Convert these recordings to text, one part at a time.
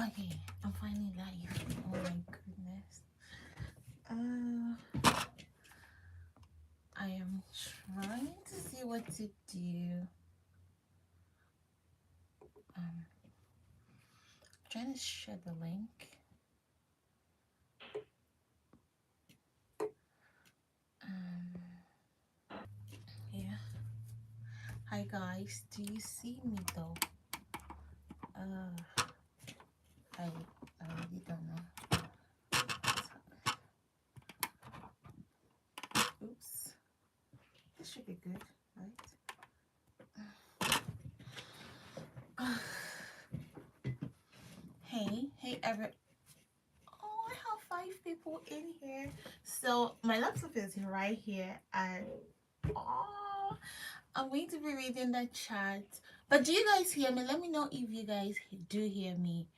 Okay, I'm finally live. Oh my goodness. I am trying to see what to do. Um, trying to share the link. Yeah. Hi guys. Do you see me though? I really don't know. Oops. This should be good, right? Hey, Oh, I have 5 people in here. So my laptop is right here, and oh, I'm going to be reading the chat. But do you guys hear me? Let me know if you guys do hear me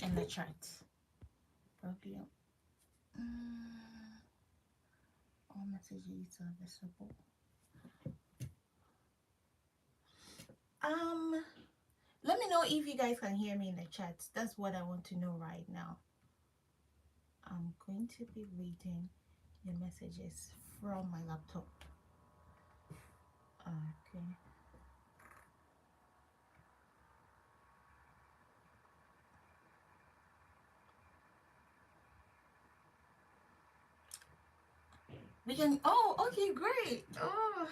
in the chat. Probably. All messages are visible. Let me know if you guys can hear me in the chat. That's what I want to know right now. I'm going to be reading the messages from my laptop. Okay. We can. Oh, okay, great. Oh,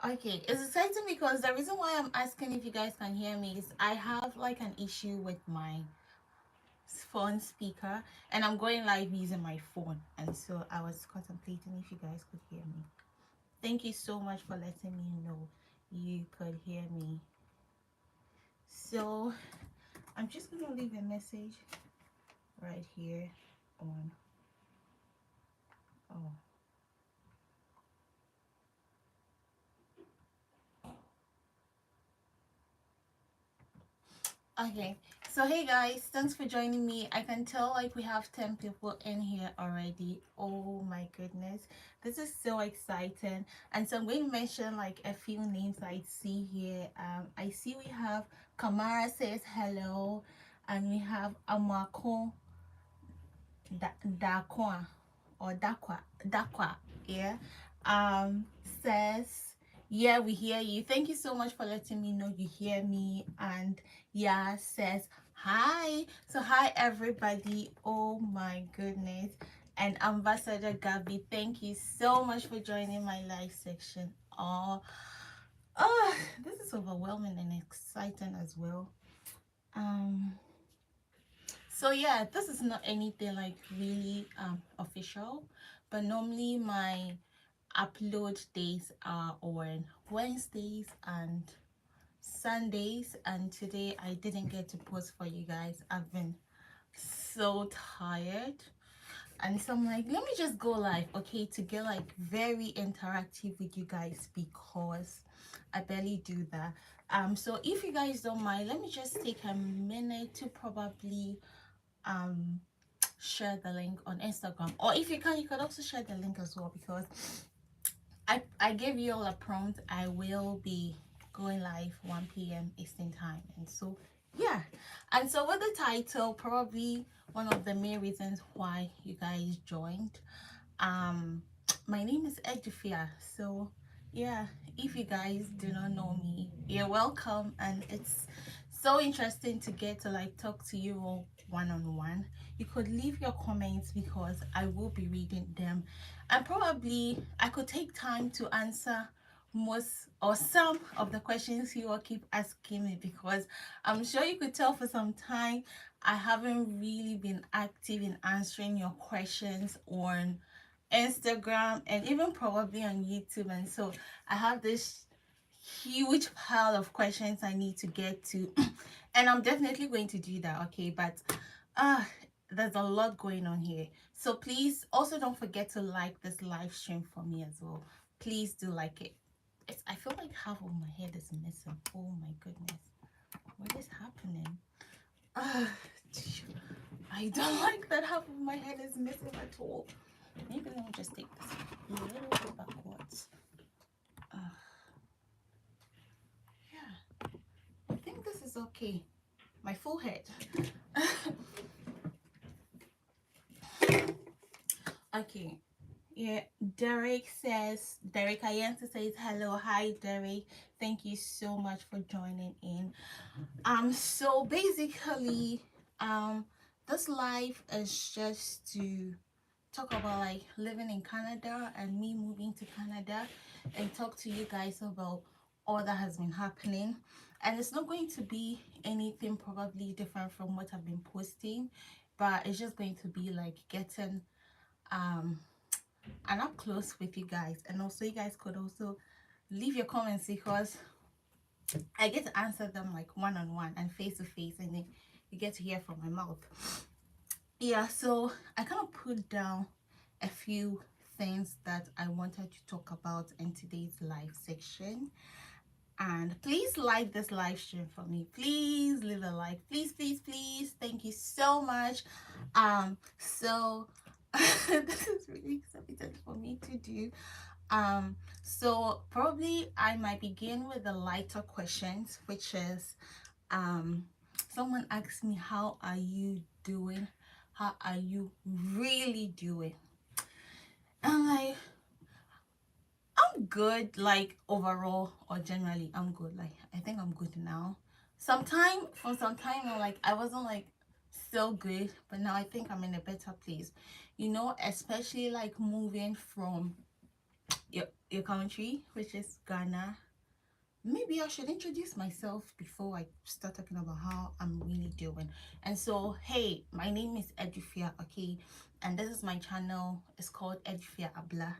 okay. It's exciting because the reason why I'm asking if you guys can hear me is I have like an issue with my phone speaker, and I'm going live using my phone, and so I was contemplating if you guys could hear me. Thank you so much for letting me know you could hear me. So I'm just gonna leave a message right here on. Oh. Okay, so hey guys, thanks for joining me. I can tell like we have 10 people in here already. Oh my goodness, this is so exciting. And so I'm going to mention like a few names I see here. I see we have Kamara says hello, and we have Amako Dakwa or Dakwa, yeah. Says, yeah, we hear you. Thank you so much for letting me know you hear me. And yeah, says hi. So hi everybody. Oh my goodness. And Ambassador Gabby, thank you so much for joining my live section. Oh, this is overwhelming and exciting as well. So yeah, this is not anything like really official, but normally my upload days are on Wednesdays and Sundays, and today I didn't get to post for you guys. I've been so tired, and so I'm like, let me just go live, okay, to get like very interactive with you guys because I barely do that. So if you guys don't mind, let me just take a minute to probably share the link on Instagram, or if you can, you could also share the link as well, because I gave you all a prompt. I will be going live 1 p.m. Eastern time, and so yeah. And so with the title, probably one of the main reasons why you guys joined, my name is Edufia. So yeah, if you guys do not know me, you're welcome, and it's so interesting to get to like talk to you all one-on-one. You could leave your comments because I will be reading them, and probably I could take time to answer most or some of the questions you all keep asking me, because I'm sure you could tell for some time I haven't really been active in answering your questions on Instagram and even probably on YouTube. And so I have this huge pile of questions I need to get to, and I'm definitely going to do that, okay? But uh there's a lot going on here, so please also don't forget to like this live stream for me as well. Please do like it. I feel like half of my head is missing. Oh my goodness, what is happening? uh, I don't like that half of my head is missing at all. Maybe let me just take this a little bit backwards. Yeah, I think this is okay. My full head. Okay. Yeah, Derek Ayanta says hello. Hi, Derek. Thank you so much for joining in. So basically, um, this life is just to talk about like living in Canada and me moving to Canada and talk to you guys about all that has been happening. And it's not going to be anything probably different from what I've been posting, but it's just going to be like getting um and up close with you guys. And also, you guys could also leave your comments because I get to answer them like one on one and face to face, and then you get to hear from my mouth. Yeah, so I kind of put down a few things that I wanted to talk about in today's live section. And please like this live stream for me. Please leave a like. Please, please, please. Thank you so much. So this is really exciting for me to do. So probably I might begin with the lighter questions, which is um someone asked me, how are you doing? How are you really doing? I'm like, I'm good, like overall or generally I'm good. Like I think I'm good now. Some time like I wasn't like so good, but now I think I'm in a better place. Especially like moving from your country, which is Ghana. Maybe I should introduce myself before I start talking about how I'm really doing. And so, hey, my name is Edufia, okay? And this is my channel. It's called Edufia Abla.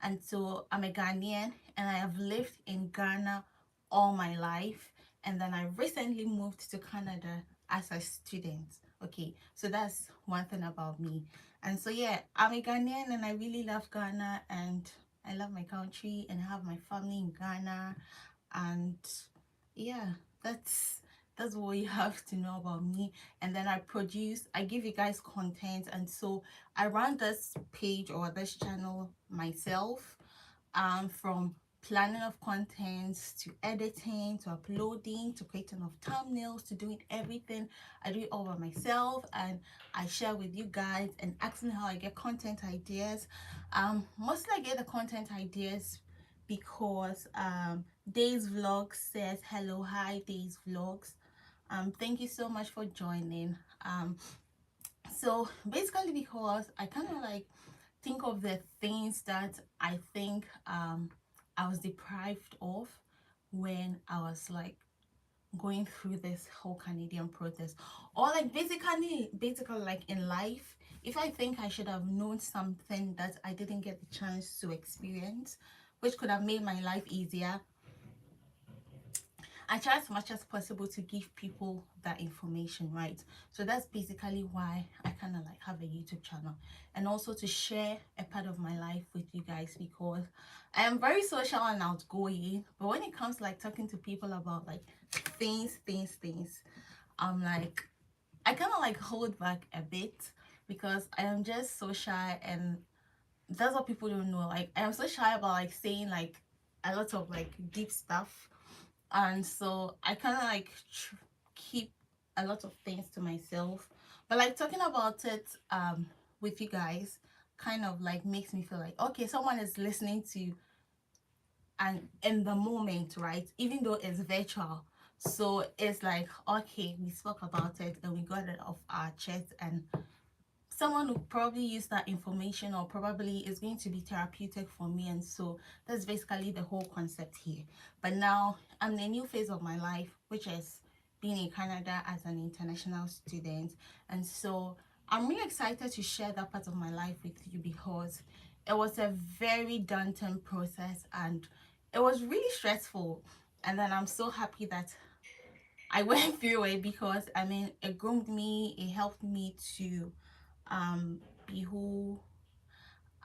And so I'm a Ghanaian and I have lived in Ghana all my life. And then I recently moved to Canada as a student. Okay, so that's one thing about me. And so, yeah, I'm a Ghanaian and I really love Ghana and I love my country and I have my family in Ghana. And yeah, that's what you have to know about me. And then I give you guys content, and so I run this page or this channel myself, from planning of contents to editing to uploading to creating of thumbnails to doing everything. I do it all by myself, and I share with you guys and ask me how I get content ideas. Mostly I get the content ideas because Days Vlog says hello. Hi, Days Vlogs. Thank you so much for joining. So basically because I kind of like think of the things that I think I was deprived of when I was like going through this whole Canadian protest, or like basically like in life, if I think I should have known something that I didn't get the chance to experience, which could have made my life easier, I try as much as possible to give people that information, right? So that's basically why I kind of like have a YouTube channel, and also to share a part of my life with you guys, because I am very social and outgoing. But when it comes to like talking to people about like things, I'm like, I kind of like hold back a bit because I am just so shy, and that's what people don't know. Like I am so shy about like saying like a lot of like deep stuff, and so I kind of like keep a lot of things to myself. But like talking about it with you guys kind of like makes me feel like, okay, someone is listening to and in the moment, right? Even though it's virtual, so it's like, okay, we spoke about it and we got it off our chest, and someone will probably use that information, or probably is going to be therapeutic for me. And so that's basically the whole concept here. But now I'm in a new phase of my life, which is being in Canada as an international student. And so I'm really excited to share that part of my life with you, because it was a very daunting process and it was really stressful. And then I'm so happy that I went through it, because I mean, it groomed me, it helped me to be who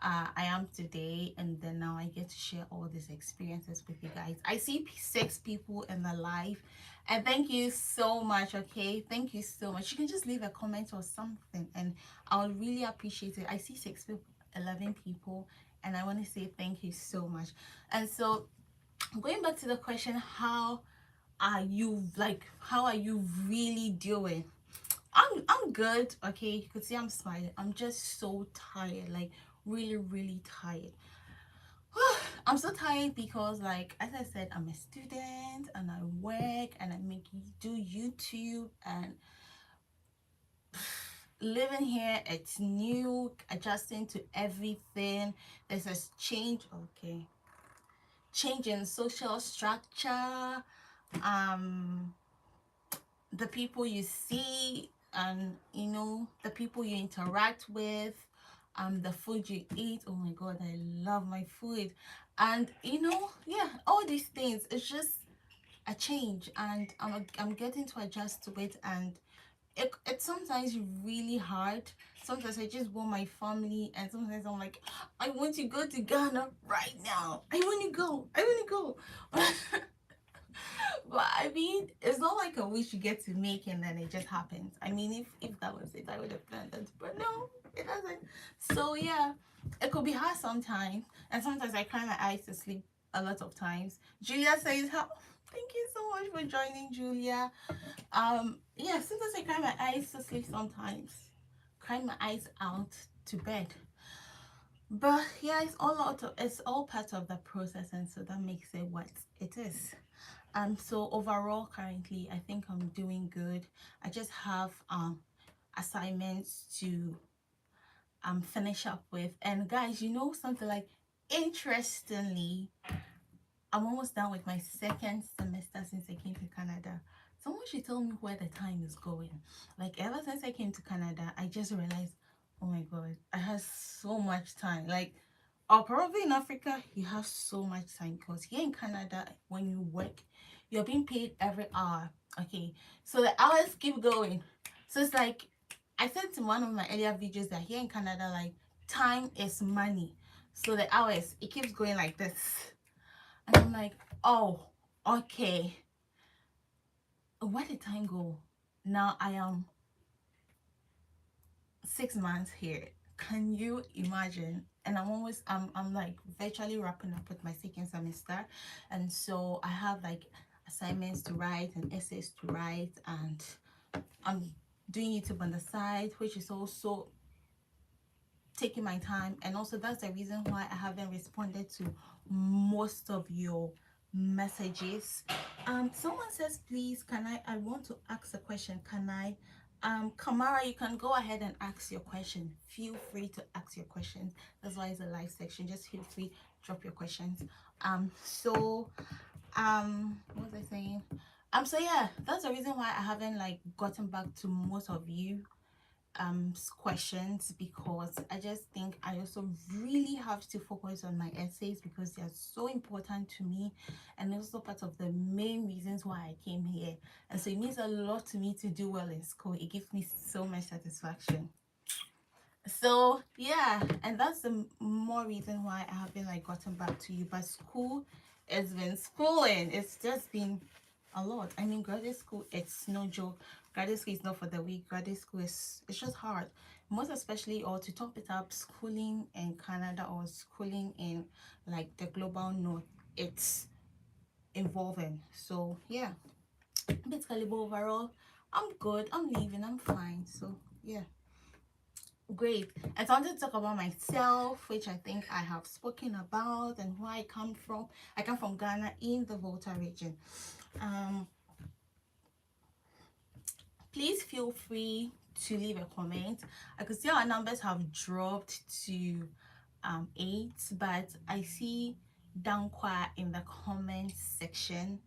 I am today. And then now I get to share all these experiences with you guys. I see 6 people in the live, and thank you so much. Okay, thank you so much. You can just leave a comment or something and I'll really appreciate it. I see 6 people, 11 people, and I want to say thank you so much. And so going back to the question, how are you really doing? I'm good. Okay, you could see I'm smiling. I'm just so tired, like really, really tired. I'm so tired because, like, as I said, I'm a student and I work and I do YouTube, and living here, it's new, adjusting to everything. There's a change, okay, change in social structure, um the people you see, and the people you interact with, the food you eat. Oh my god, I love my food. And yeah, all these things, it's just a change, and I'm getting to adjust to it. And it's sometimes really hard. Sometimes I just want my family, and sometimes I'm like, I want to go to Ghana right now. I want to go. But I mean, it's not like a wish you get to make and then it just happens. I mean, if that was it, I would have planned it. But no, it doesn't. So yeah, it could be hard sometimes, and sometimes I cry my eyes to sleep a lot of times. Julia says, "How?" Thank you so much for joining, Julia. Yeah, sometimes I cry my eyes to sleep. Sometimes, cry my eyes out to bed. But yeah, it's all part of the process, and so that makes it what it is. So overall, currently, I think I'm doing good. I just have assignments to finish up with. And guys, something, like, interestingly, I'm almost done with my second semester since I came to Canada. Someone should tell me where the time is going. Like, ever since I came to Canada, I just realized, oh my god, I have so much time. Like, or probably in Africa, you have so much time, because here in Canada, when you work, you're being paid every hour. Okay, so the hours keep going. So it's like, I said to one of my earlier videos that here in Canada, like, time is money. So the hours, it keeps going like this. And I'm like, oh, okay. Where did time go? Now I am 6 months here. Can you imagine? And I'm like virtually wrapping up with my second semester. And so I have, like, assignments to write and essays to write, and I'm doing YouTube on the side, which is also taking my time. And also, that's the reason why I haven't responded to most of your messages. Someone says, please, I want to ask a question. Can I Kamara, you can go ahead and ask your question. Feel free to ask your questions. That's why it's a live section. Just feel free, drop your questions. What was I saying? So yeah, that's the reason why I haven't, like, gotten back to most of you questions, because I just think I also really have to focus on my essays, because they are so important to me, and also part of the main reasons why I came here. And so it means a lot to me to do well in school. It gives me so much satisfaction. So yeah, and that's the more reason why I haven't, like, gotten back to you. But school has been schooling. It's just been a lot. I mean, graduate school, it's no joke. Graduate school is not for the weak. Graduate school it's just hard. Most especially, or to top it up, schooling in Canada or schooling in, like, the global north, it's involving. So yeah, basically, but overall, I'm good. I'm leaving. I'm fine. So yeah. Great. I wanted to talk about myself, which I think I have spoken about, and where I come from. I come from Ghana, in the Volta region. Please feel free to leave a comment. I could see our numbers have dropped to 8, but I see Dankwa in the comment section,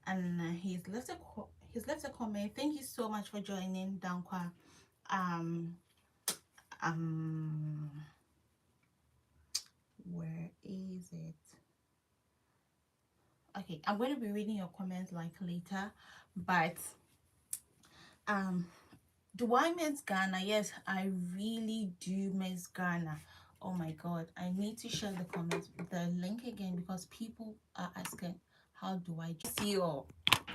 and he's left a comment. Thank you so much for joining, Dankwa. Um where is it? Okay, I'm going to be reading your comments, like, later. But do I miss Ghana? Yes, I really do miss Ghana. Oh my god, I need to share the link again, because people are asking, how do I see you?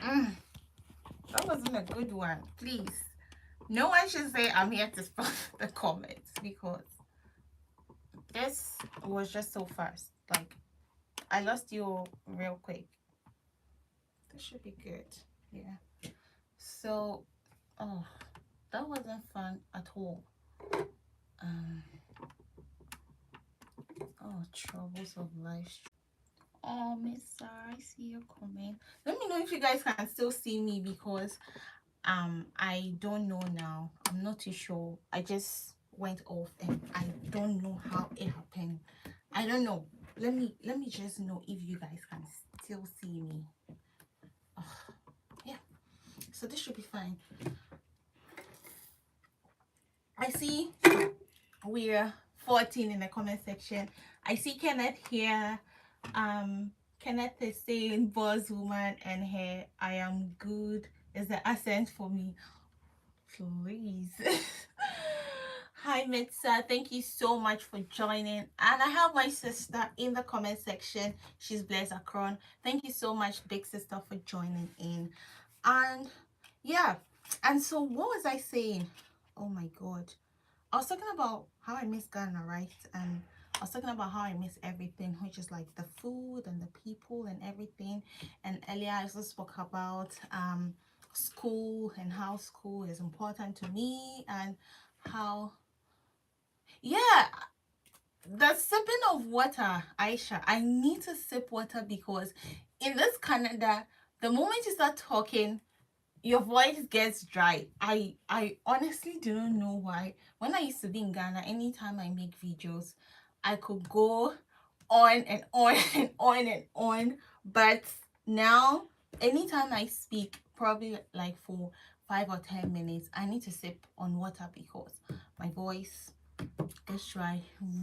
That wasn't a good one. Please, no one should say I'm here to spam the comments, because this was just so fast. Like, I lost you real quick. This should be good. Yeah. So, oh, that wasn't fun at all. troubles of life. Oh, Miss Sarah, I see your comment. Let me know if you guys can still see me, because I don't know now. I'm not too sure. I just went off and I don't know how it happened. I don't know. Let me just know if you guys can still see me. Yeah. So this should be fine. I see we're 14 in the comment section. I see Kenneth here. Kenneth is saying boss woman and hair. I am good is the accent for me. Please. Hi Mitsa, thank you so much for joining. And I have my sister in the comment section. She's Blaise Akron. Thank you so much, big sister, for joining in. And yeah, and so what was I saying? Oh my god. I was talking about how I miss Ghana, right? And I was talking about how I miss everything, which is like the food and the people and everything. And earlier I also spoke about school and how school is important to me, and how, yeah, the sipping of water, Aisha. I need to sip water, because in this Canada, the moment you start talking, your voice gets dry. I honestly do not know why. When I used to be in Ghana, anytime I make videos, I could go on and on and on and on. But now, anytime I speak, probably like for 5 or 10 minutes, I need to sip on water, because my voice gets dry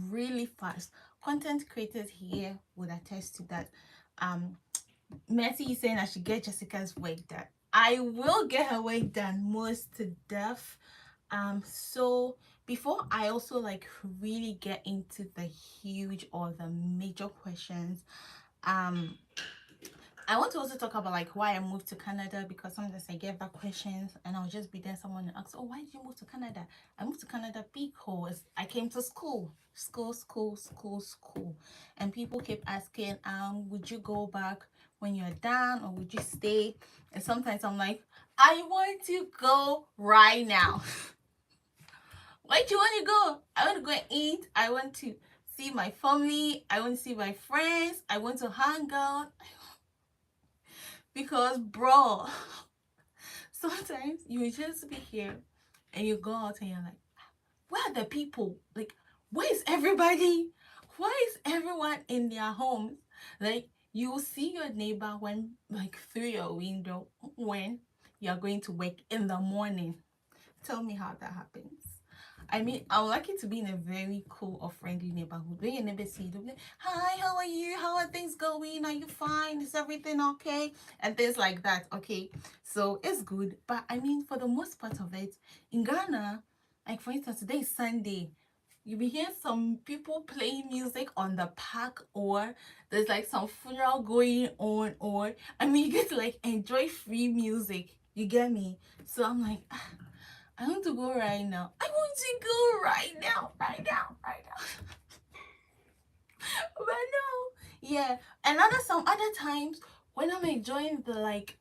really fast. Content creators here would attest to that. Mercy is saying I should get Jessica's work done. I will get her work done, most to death. So before I also like really get into the huge or the major questions, I want to also talk about like why I moved to Canada, because sometimes I get that questions and I'll just be there, someone and ask, oh, why did you move to Canada? I moved to Canada because I came to school, and people keep asking, would you go back when you're done, or would you stay? And sometimes I'm like, I want to go right now. Why do you want to go? I want to go and eat. I want to see my family. I want to see my friends. I want to hang out. Because, bro, sometimes you just be here and you go out and you're like, where are the people? Like, where is everybody? Why is everyone in their homes? Like, you see your neighbor when, like, through your window when you're going to work in the morning. Tell me how that happens. I mean, I'm lucky to be in a very cool or friendly neighborhood. When your neighbor see you, they'll be like, hi, how are you? How are things going? Are you fine? Is everything okay? And things like that, okay? So it's good. But I mean, for the most part of it, in Ghana, like for instance, today is Sunday. You'll be hearing some people playing music on the park, or there's like some funeral going on, or I mean, you get to like enjoy free music. You get me? So I'm like, I want to go right now. I want to go right now, right now, right now. But no, yeah. And some other times when I'm enjoying the like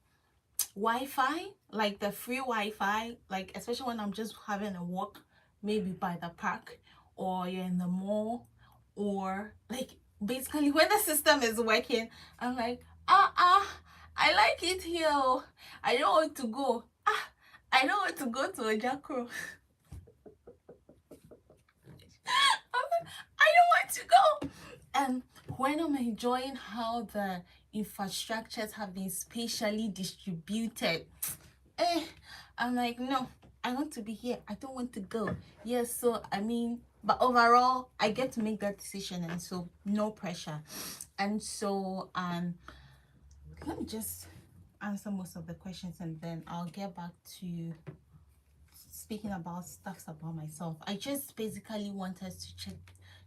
Wi-Fi, like the free Wi-Fi, like especially when I'm just having a walk, maybe by the park, or you're in the mall, or like basically when the system is working, I'm like, I like it here. I don't want to go. I don't want to go to a Jakro. I don't want to go. And when I'm enjoying how the infrastructures have been spatially distributed, I'm like, no, I want to be here. I don't want to go. Yes, so I mean, but overall, I get to make that decision, and so no pressure. And so let me just answer most of the questions, and then I'll get back to speaking about stuff about myself. I just basically want us to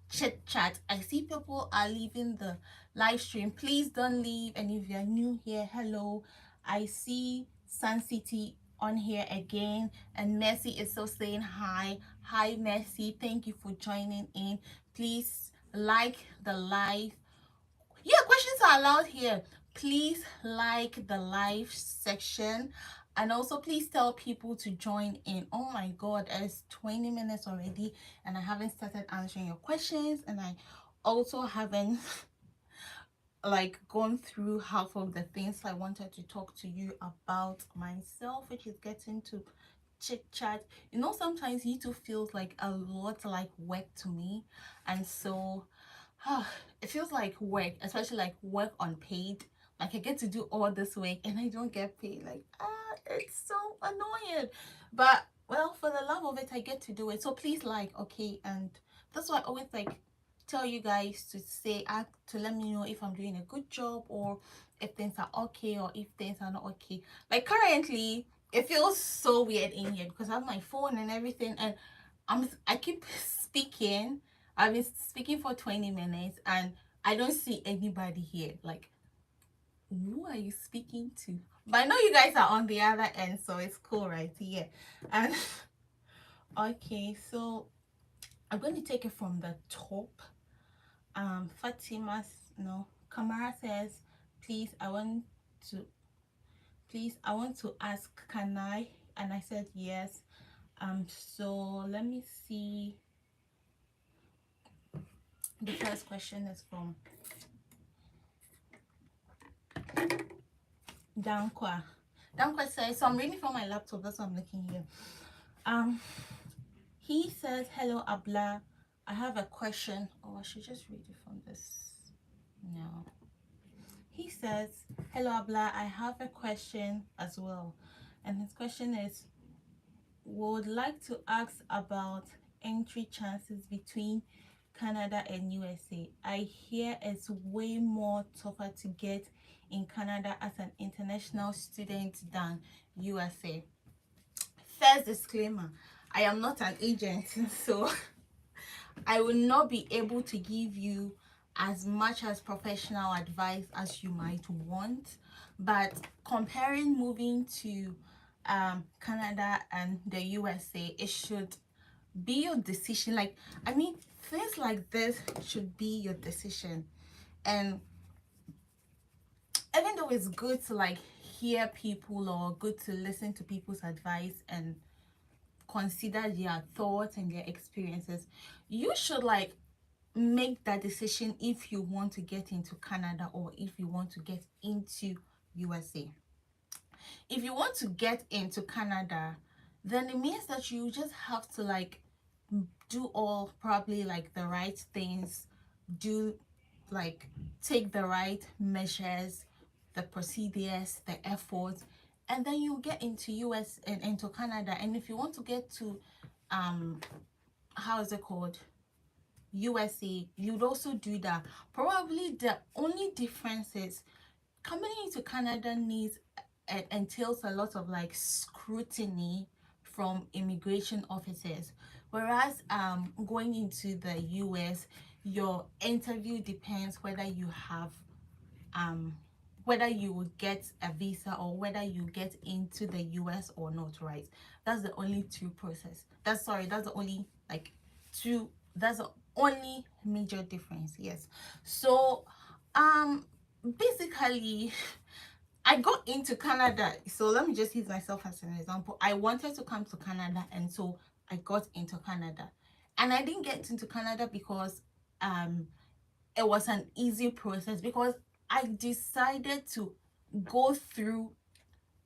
chit chat. I see people are leaving the live stream. Please don't leave. And if you're new here, hello. I see Sun City on here again, and Mercy is still saying hi. Hi Mercy, thank you for joining in. Please like the live. Yeah, questions are allowed here. Please like the live section, and also please tell people to join in. Oh my god, it's 20 minutes already and I haven't started answering your questions, and I also haven't like gone through half of the things I wanted to talk to you about myself, which is getting to chit chat. You know, sometimes YouTube feels like a lot like work to me, and so it feels like work, especially like work unpaid. Like I get to do all this work and I don't get paid. Like it's so annoying. But well, for the love of it, I get to do it. So please like, okay, and that's why I always like tell you guys to say to let me know if I'm doing a good job or if things are okay or if things are not okay. Like currently, it feels so weird in here because I have my phone and everything, and I keep speaking. I've been speaking for 20 minutes and I don't see anybody here. Like, who are you speaking to? But I know you guys are on the other end, so it's cool, right? Yeah. And okay, so I'm going to take it from the top. Fatima's no Kamara says, please, to I want to ask, can I? And I said yes. So let me see. The first question is from Dankwa. Dankwa says, so I'm reading from my laptop, that's what I'm looking here. He says, hello Abla, I have a question. Oh, I should just read it from this. No. He says, hello Abla, I have a question as well. And his question is, would like to ask about entry chances between Canada and USA. I hear it's way more tougher to get in Canada as an international student than USA. First disclaimer, I am not an agent, so I will not be able to give you as much as professional advice as you might want. But comparing moving to Canada and the USA, it should be your decision. Like, I mean, things like this should be your decision. And even though it's good to like hear people or good to listen to people's advice and consider their thoughts and their experiences, you should like make that decision if you want to get into Canada or if you want to get into USA. If you want to get into Canada, then it means that you just have to like do all probably like the right things, do like take the right measures, the procedures, the efforts, and then you get into US and into Canada. And if you want to get to how is it called, USA, you'd also do that. Probably the only difference is coming into Canada needs entails a lot of like scrutiny from immigration officers, whereas going into the US, your interview depends whether you have um whether you will get a visa or whether you get into the US or not, right? That's the only two process. That's the only like two, that's the only major difference. Yes. So basically I got into Canada. So let me just use myself as an example. I wanted to come to Canada, and so I got into Canada. And I didn't get into Canada because um it was an easy process, because I decided to go through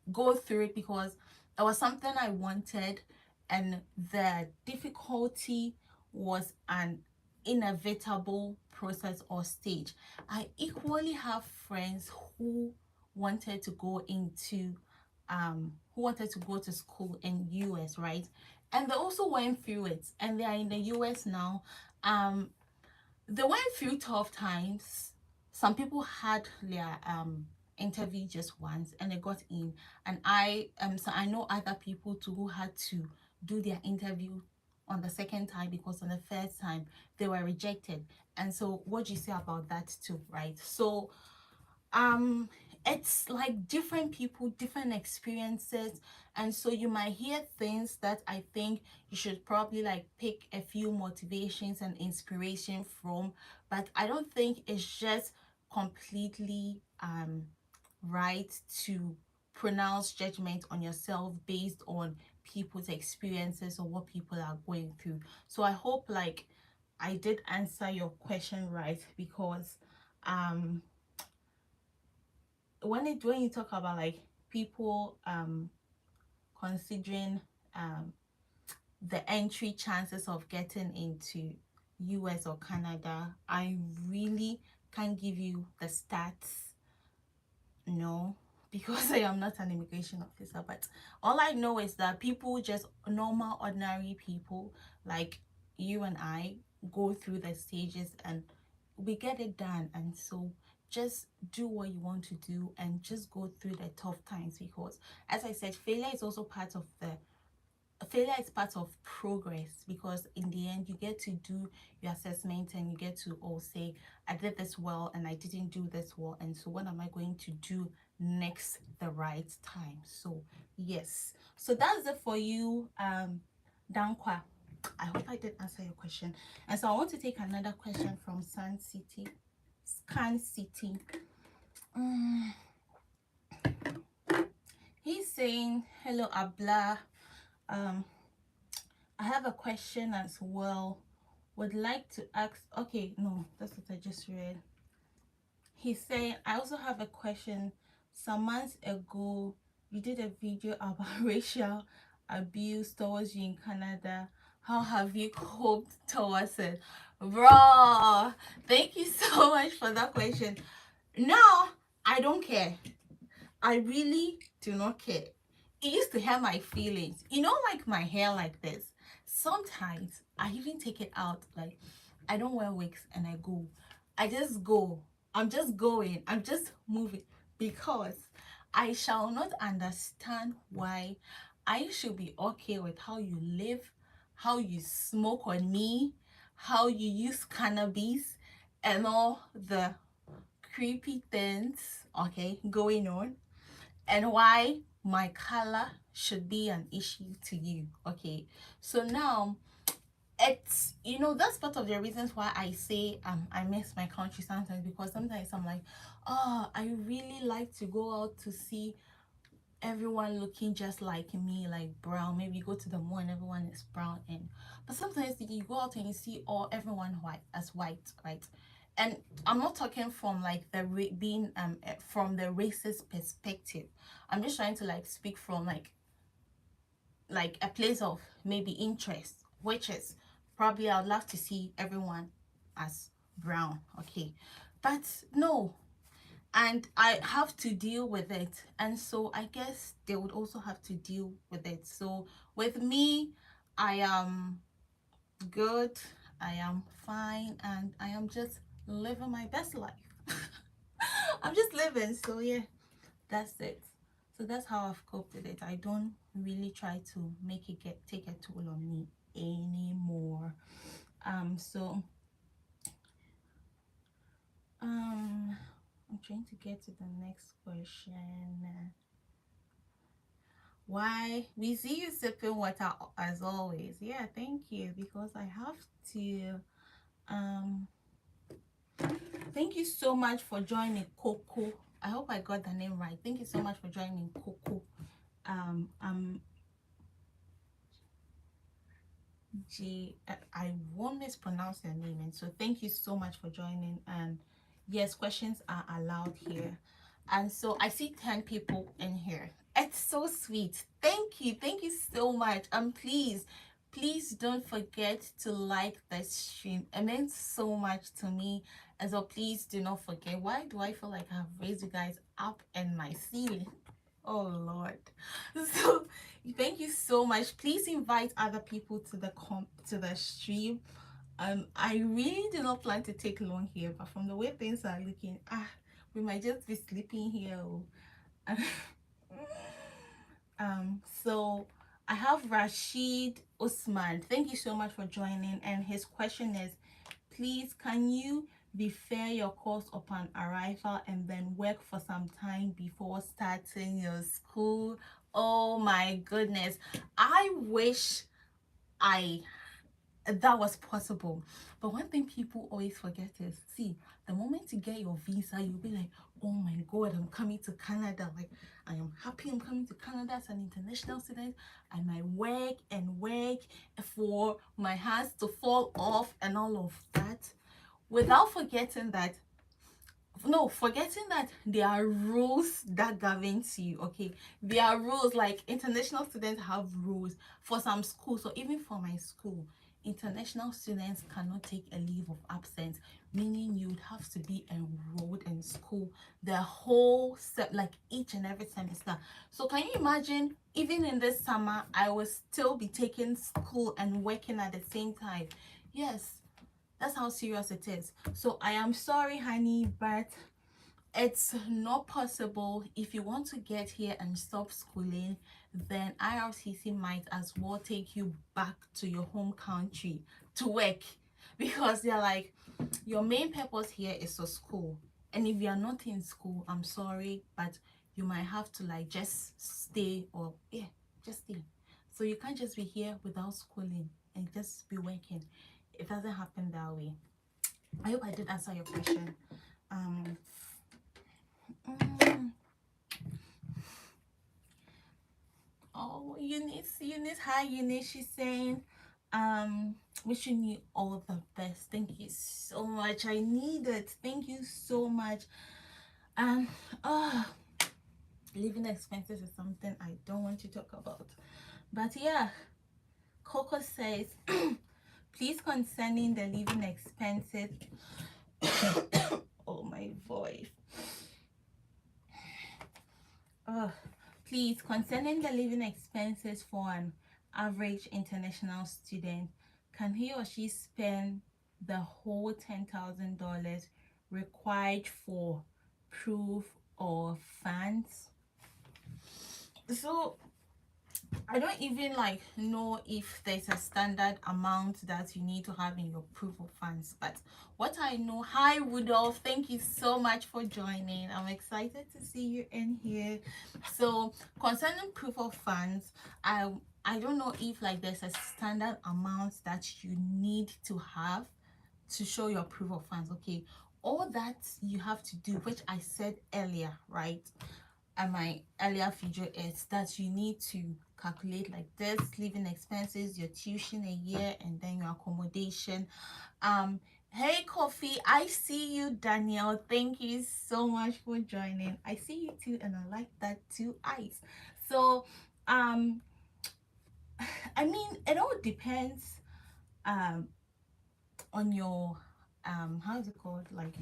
it because it was something I wanted, and the difficulty was an inevitable process or stage. I equally have friends who wanted to go into who wanted to go to school in US, right? And they also went through it, and they are in the US now. They went through tough times. Some people had their interview just once and they got in, and I know other people too who had to do their interview on the second time because on the first time they were rejected. And so what do you say about that too, right? So um it's like different people, different experiences, and so you might hear things that I think you should probably like pick a few motivations and inspiration from, but I don't think it's just completely right to pronounce judgment on yourself based on people's experiences or what people are going through. So I hope like I did answer your question right, because um when you talk about like people considering um the entry chances of getting into US or Canada, I really can't give you the stats, no, because I am not an immigration officer. But all I know is that people, just normal, ordinary people like you and I, go through the stages and we get it done. And so just do what you want to do and just go through the tough times, because as I said, failure is part of progress, because in the end you get to do your assessment and you get to all say, I did this well and I didn't do this well, and so what am I going to do next the right time? So yes, so that's it for you, Dankwa. I hope I did answer your question. And so I want to take another question from Scan City. Mm, he's saying, hello Abla, um I have a question as well. Would like to ask. Okay, no, that's what I just read. He's saying, I also have a question. Some months ago, you did a video about racial abuse towards you in Canada. How have you coped towards it? Bro, thank you so much for that question. No, I don't care. I really do not care. It used to hurt my feelings. You know, like my hair like this. Sometimes I even take it out. Like, I don't wear wigs and I go. I just go. I'm just going. I'm just moving, because I shall not understand why I should be okay with how you live, how you smoke on me, how you use cannabis, and all the creepy things, okay, going on, and why my color should be an issue to you. Okay, so now it's, that's part of the reasons why I say I miss my country sometimes, because sometimes I'm like, oh, I really like to go out to see everyone looking just like me, like brown. Maybe you go to the mall and everyone is brown, and but sometimes you go out and you see everyone white, right? And I'm not talking from like being from the racist perspective. I'm just trying to like speak from like a place of maybe interest, which is probably I'd love to see everyone as brown, okay? But no, and I have to deal with it, and so I guess they would also have to deal with it. So with me, I am good, I am fine, and I am just living my best life. I'm just living, so yeah, that's it. So that's how I've coped with it. I don't really try to make it take a toll on me anymore. So I'm trying to get to the next question. Why we see you sipping water as always. Yeah, thank you, because I have to. um Thank you so much for joining Coco. I hope I got the name right. Thank you so much for joining Coco. Um I won't mispronounce your name, and so thank you so much for joining. And yes, questions are allowed here. And so I see 10 people in here. It's so sweet. Thank you so much. Please don't forget to like this stream. It means so much to me. And so please do not forget. Why do I feel like I've raised you guys up in my ceiling? Oh Lord. So thank you so much. Please invite other people to the stream. I really do not plan to take long here, but from the way things are looking, we might just be sleeping here. So I have Rashid Usman. Thank you so much for joining. And his question is, please, can you defer your course upon arrival and then work for some time before starting your school? Oh my goodness. I wish I that was possible. But one thing people always forget is, see, The moment you get your visa, you'll be like, oh my God, I'm coming to Canada. Like, I am happy I'm coming to Canada as an international student. I might work and work for my hands to fall off and all of that, without forgetting that, no, forgetting that there are rules that governs you. Okay, there are rules. Like, international students have rules for some schools. So even for my school, international students cannot take a leave of absence, meaning you would have to be enrolled in school the whole like each and every semester. So can you imagine, even in this summer, I will still be taking school and working at the same time? Yes, that's how serious it is. So I am sorry, honey, but it's not possible. If you want to get here and stop schooling, then IRCC might as well take you back to your home country to work, because they're like, your main purpose here is to school, and if you're not in school, I'm sorry, but you might have to like just stay, or yeah, just stay. So you can't just be here without schooling and just be working. It doesn't happen that way. I hope I did answer your question. um mm, oh, Eunice, hi Eunice. She's saying, wishing you all the best. Thank you so much. I need it. Thank you so much. um oh, living expenses is something I don't want to talk about, but yeah. Coco says, please, concerning the living expenses. Oh, my voice. Oh, please, concerning the living expenses for an average international student, can he or she spend the whole $10,000 required for proof of funds? So I don't even like know if there's a standard amount that you need to have in your proof of funds, but what I know, hi Rudolph, thank you so much for joining. I'm excited to see you in here. So concerning proof of funds, I don't know if like there's a standard amount that you need to have to show your proof of funds. Okay, all that you have to do, which I said earlier, right? And my earlier video is that you need to calculate like this: living expenses, your tuition a year, and then your accommodation. Hey Coffee, I see you. Daniel, thank you so much for joining. I see you too, and I like that too. Eyes. So I mean, it all depends um on your how is it called, like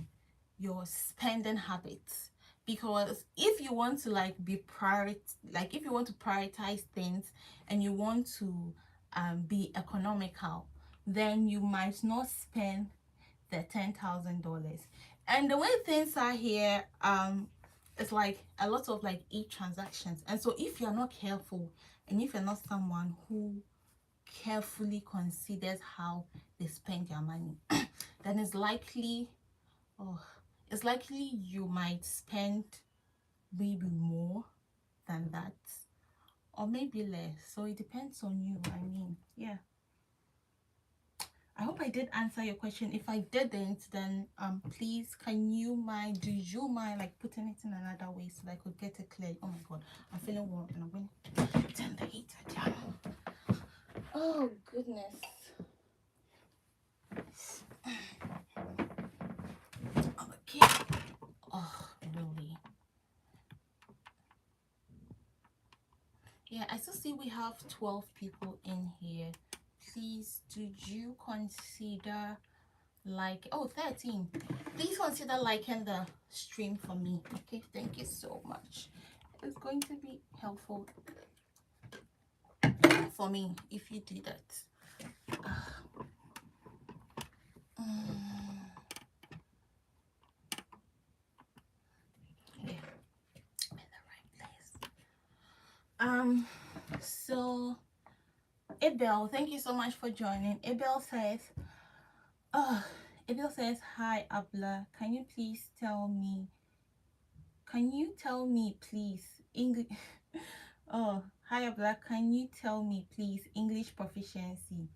your spending habits. Because if you want to like like if you want to prioritize things, and you want to be economical, then you might not spend the $10,000. And the way things are here, it's like a lot of like e-transactions. And so if you're not careful, and if you're not someone who carefully considers how they spend their money, then oh, it's likely you might spend maybe more than that, or maybe less. So it depends on you. I mean, yeah. I hope I did answer your question. If I didn't, then please, do you mind like putting it in another way so that I could get it clear? Oh my God, I'm feeling warm, and I'm going to turn the heater down. Oh goodness. Okay. Oh, really? Yeah, I still see we have 12 people in here. Please, did you consider like, oh, 13. Please consider liking the stream for me. Okay, thank you so much. It's going to be helpful for me if you do that. Yeah, I'm in the right place. So Abel, thank you so much for joining. Abel says, hi Abla, can you tell me please English? Oh, hi Abla, can you tell me please English proficiency?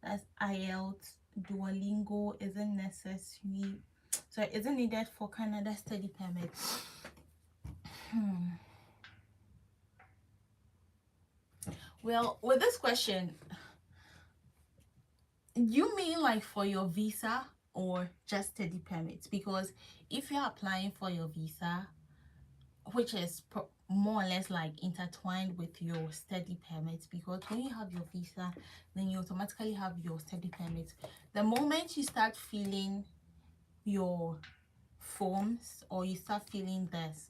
That's IELTS, Duolingo isn't necessary. So is it needed for Canada study permit? Well, with this question, you mean like for your visa or just study permits? Because if you're applying for your visa, which is more or less like intertwined with your study permits, because when you have your visa, then you automatically have your study permit. The moment you start filling your forms, or you start filling this,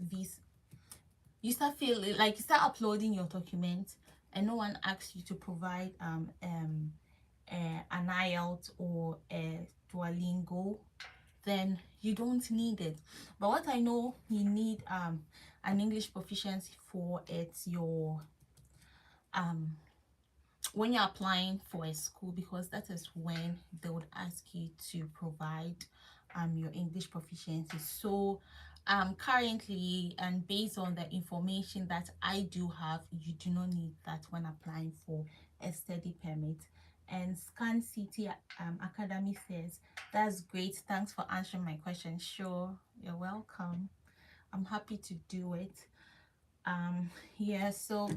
you start uploading your documents, and no one asks you to provide an IELTS or a Duolingo, then you don't need it. But what I know you need an English proficiency for, it's your when you're applying for a school, because that is when they would ask you to provide your English proficiency. So currently, and based on the information that I do have, you do not need that when applying for a study permit. And Scan City Academy says, that's great, thanks for answering my question. Sure, you're welcome. I'm happy to do it. Yeah, so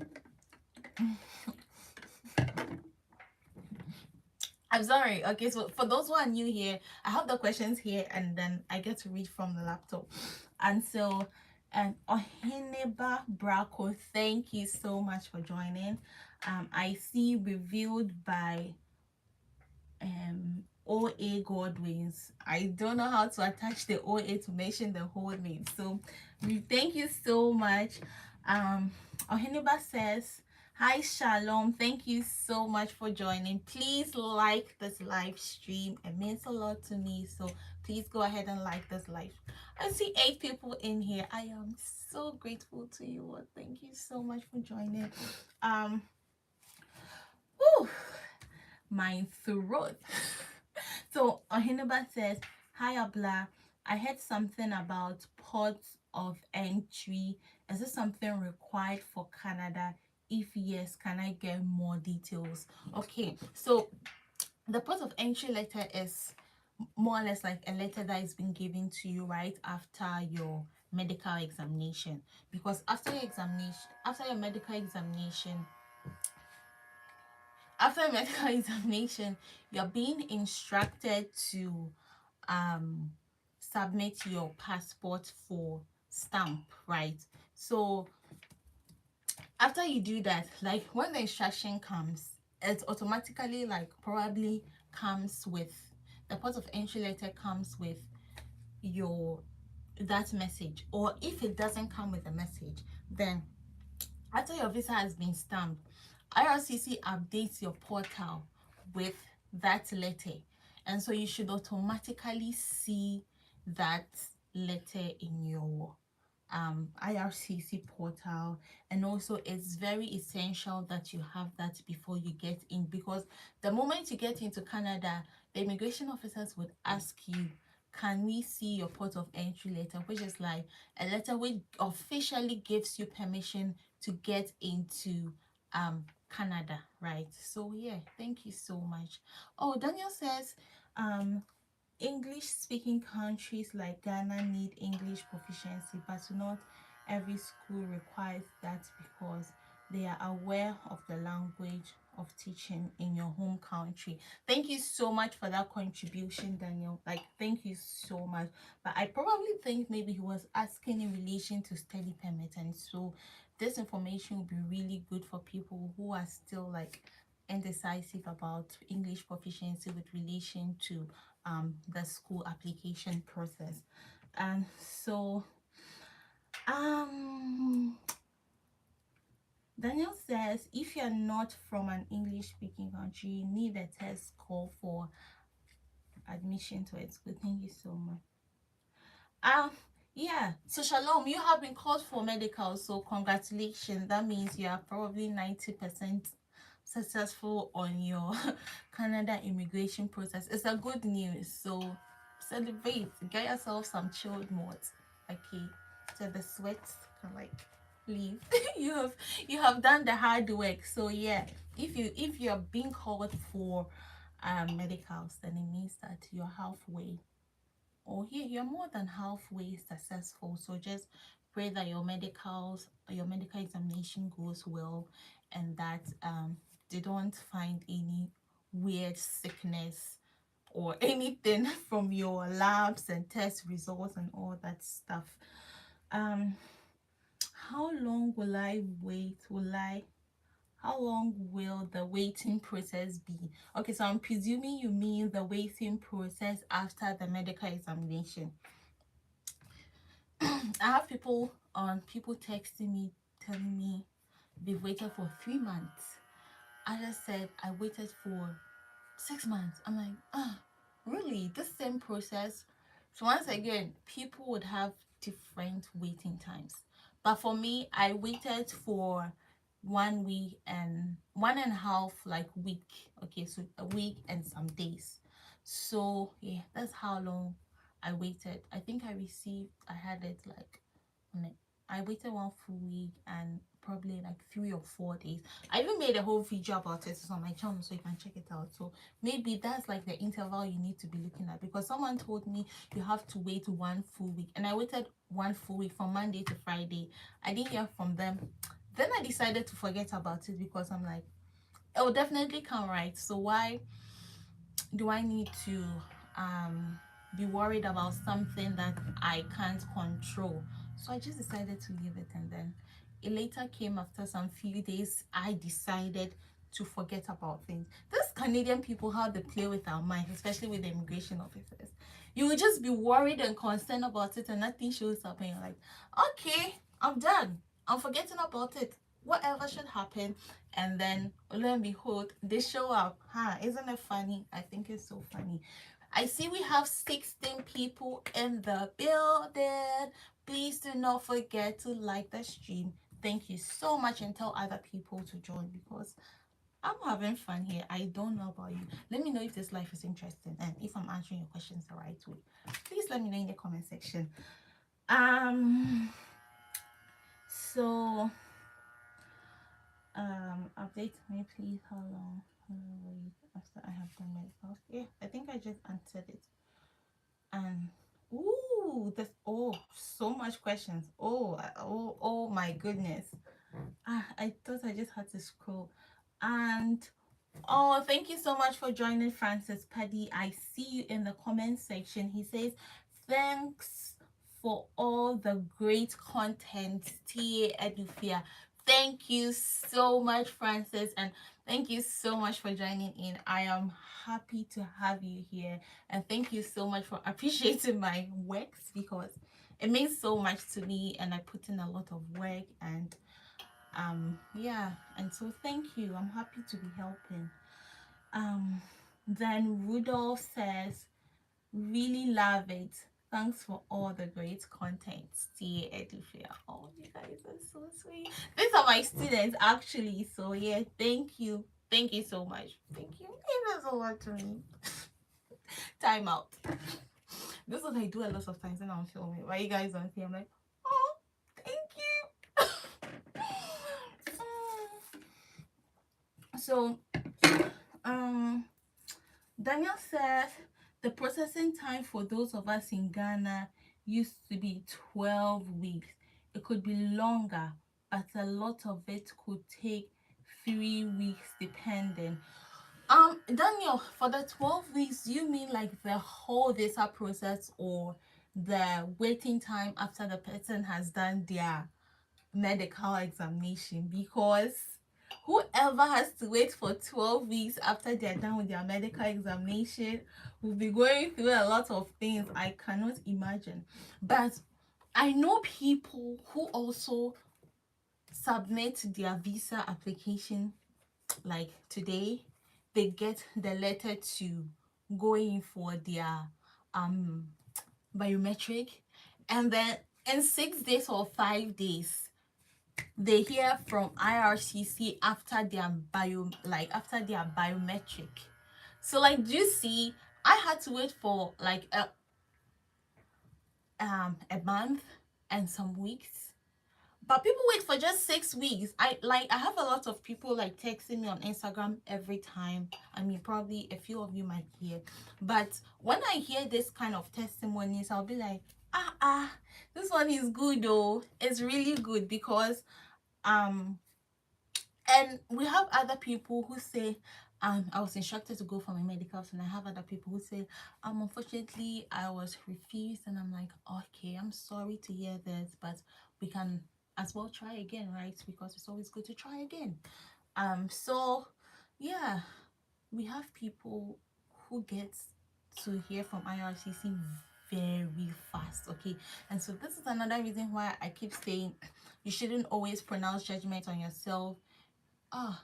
I'm sorry. Okay, so for those who are new here, I have the questions here, and then I get to read from the laptop. And so, Ohineba Braco, thank you so much for joining. I see revealed by OA Godwins. I don't know how to attach the OA to mention the whole name. So, thank you so much. Ohineba says, hi Shalom, thank you so much for joining. Please like this live stream, it means a lot to me, so please go ahead and like this live. I see 8 people in here. I am so grateful to you. Thank you so much for joining. Whew, my throat. So Ohinaba says, hi Abla, I heard something about ports of entry. Is this something required for Canada? If yes, can I get more details? Okay, so the port of entry letter is more or less like a letter that is being given to you right after your medical examination. Because after your medical examination, you're being instructed to submit your passport for stamp, right? So after you do that, like when the instruction comes, it automatically like probably comes with the port of entry letter, comes with your that message. Or if it doesn't come with a message, then after your visa has been stamped, IRCC updates your portal with that letter, and so you should automatically see that letter in your IRCC portal. And also it's very essential that you have that before you get in, because the moment you get into Canada, the immigration officers would ask you, can we see your port of entry letter, which is like a letter which officially gives you permission to get into Canada, right? So yeah, thank you so much. Oh, Daniel says English speaking countries like Ghana need English proficiency, but not every school requires that because they are aware of the language of teaching in your home country. Thank you so much for that contribution, Daniel. Like, thank you so much. But I probably think maybe he was asking in relation to study permit, and so this information will be really good for people who are still like indecisive about English proficiency with relation to the school application process. And so Daniel says, if you're not from an English speaking country, you need a test score for admission to it. Good, thank you so much. Yeah, so Shalom, you have been called for medical, so congratulations. That means you are probably 90% successful on your Canada immigration process. It's a good news, so celebrate, get yourself some chilled mods. Okay, so the sweat can like leave. you have done the hard work. So yeah, if you're being called for medicals, then it means that you're halfway or here you're more than halfway successful. So just pray that your medical examination goes well, and that they don't find any weird sickness or anything from your labs and test results and all that stuff. um how long will I wait? How long will the waiting process be? Okay, so I'm presuming you mean the waiting process after the medical examination. I have people texting me, telling me they've waited for 3 months. I just said I waited for 6 months. I'm like, really? The same process? So once again, people would have different waiting times. But for me, I waited for 1 week and 1.5 like week. Okay, so a week and some days. So yeah, that's how long I waited. I think I had it like on it. I waited 1 full week and probably like 3 or 4 days. I even made a whole video about it. It's on my channel, so you can check it out. So maybe that's like the interval you need to be looking at, because someone told me you have to wait 1 full week, and I waited 1 full week from Monday to Friday. I didn't hear from them. Then I decided to forget about it because I'm like, it will definitely come, right? So why do I need to be worried about something that I can't control? So I just decided to leave it, and then it later came after some few days. I decided to forget about things. These Canadian people, how they play with our minds, especially with the immigration officers. You will just be worried and concerned about it, and nothing shows up, and you're like, okay, I'm done. I'm forgetting about it. Whatever should happen, and then lo and behold, they show up. Isn't it funny? I think it's so funny. I see we have 16 people in the building. Please do not forget to like the stream. Thank you so much, and tell other people to join, because I'm having fun here. I don't know about you. Let me know if this life is interesting and if I'm answering your questions the right way. Please let me know in the comment section. So update me please. How long will I wait after I have done medical? Yeah, I think I just answered it. And ooh, there's so much questions. Oh my goodness. I thought I just had to scroll. And oh, thank you so much for joining, Francis Paddy. I see you in the comment section. He says, thanks for all the great content, TA Edufia. Thank you so much, Francis, and thank you so much for joining in. I am happy to have you here, and thank you so much for appreciating my works, because it means so much to me, and I put in a lot of work, and yeah, and so thank you. I'm happy to be helping. Then Rudolph says, really love it. Thanks for all the great content. See Edufia. Oh, you guys are so sweet. These are my students actually. So yeah, thank you. Thank you so much. Thank you. It means a lot to me. Time out. This is what I do a lot of times when I'm filming. Why you guys don't see? I'm like, oh, thank you. So Daniel says the processing time for those of us in Ghana used to be 12 weeks. It could be longer, but a lot of it could take 3 weeks depending. Daniel, for the 12 weeks, do you mean like the whole visa process, or the waiting time after the person has done their medical examination? Because whoever has to wait for 12 weeks after they're done with their medical examination will be going through a lot of things I cannot imagine. But I know people who also submit their visa application like today. They get the letter to go in for their biometric, and then in 6 days or 5 days they hear from IRCC after their biometric. So like, do you see, I had to wait for like a month and some weeks. But people wait for just 6 weeks. I have a lot of people like texting me on Instagram every time. I mean, probably a few of you might hear. But when I hear this kind of testimonies, I'll be like, this one is good though. It's really good because um and we have other people who say, I was instructed to go for my medicals, and I have other people who say, unfortunately, I was refused, and I'm like, okay, I'm sorry to hear this, but we can as well try again, right? Because it's always good to try again. So yeah, we have people who get to hear from IRCC very fast, okay? And so this is another reason why I keep saying you shouldn't always pronounce judgment on yourself. Ah,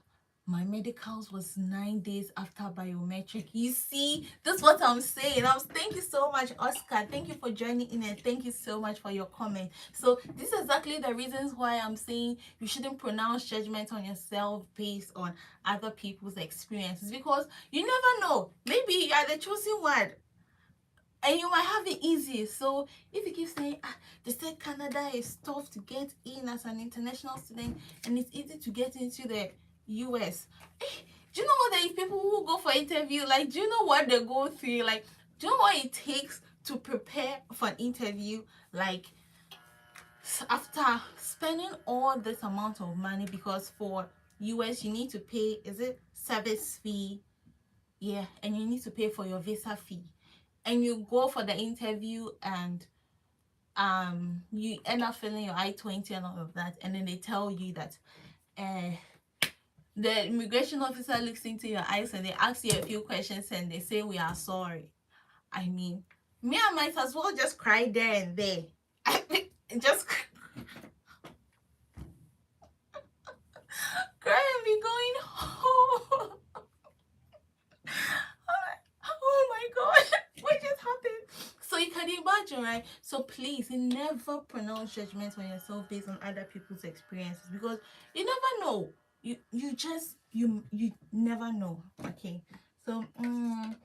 my medicals was 9 days after biometric. You see, that's what I'm saying. Thank you so much, Oscar. Thank you for joining in, and thank you so much for your comment. So this is exactly the reasons why I'm saying you shouldn't pronounce judgment on yourself based on other people's experiences, because you never know. Maybe you are the chosen one and you might have it easy. So if you keep saying, they said Canada is tough to get in as an international student and it's easy to get into the US, do you know what the people who go for interview, like, do you know what they go through? Like, do you know what it takes to prepare for an interview? Like, after spending all this amount of money, because for US you need to pay, is it service fee? Yeah, and you need to pay for your visa fee, and you go for the interview, and you end up filling your I-20 and all of that, and then they tell you that the immigration officer looks into your eyes and they ask you a few questions and they say, we are sorry. I mean, me, I might as well just cry there and there. Just cry and be going home. Oh my god, what just happened? So you can imagine, right? So please never pronounce judgment on yourself based on other people's experiences, because you never know. You never know. Okay. So um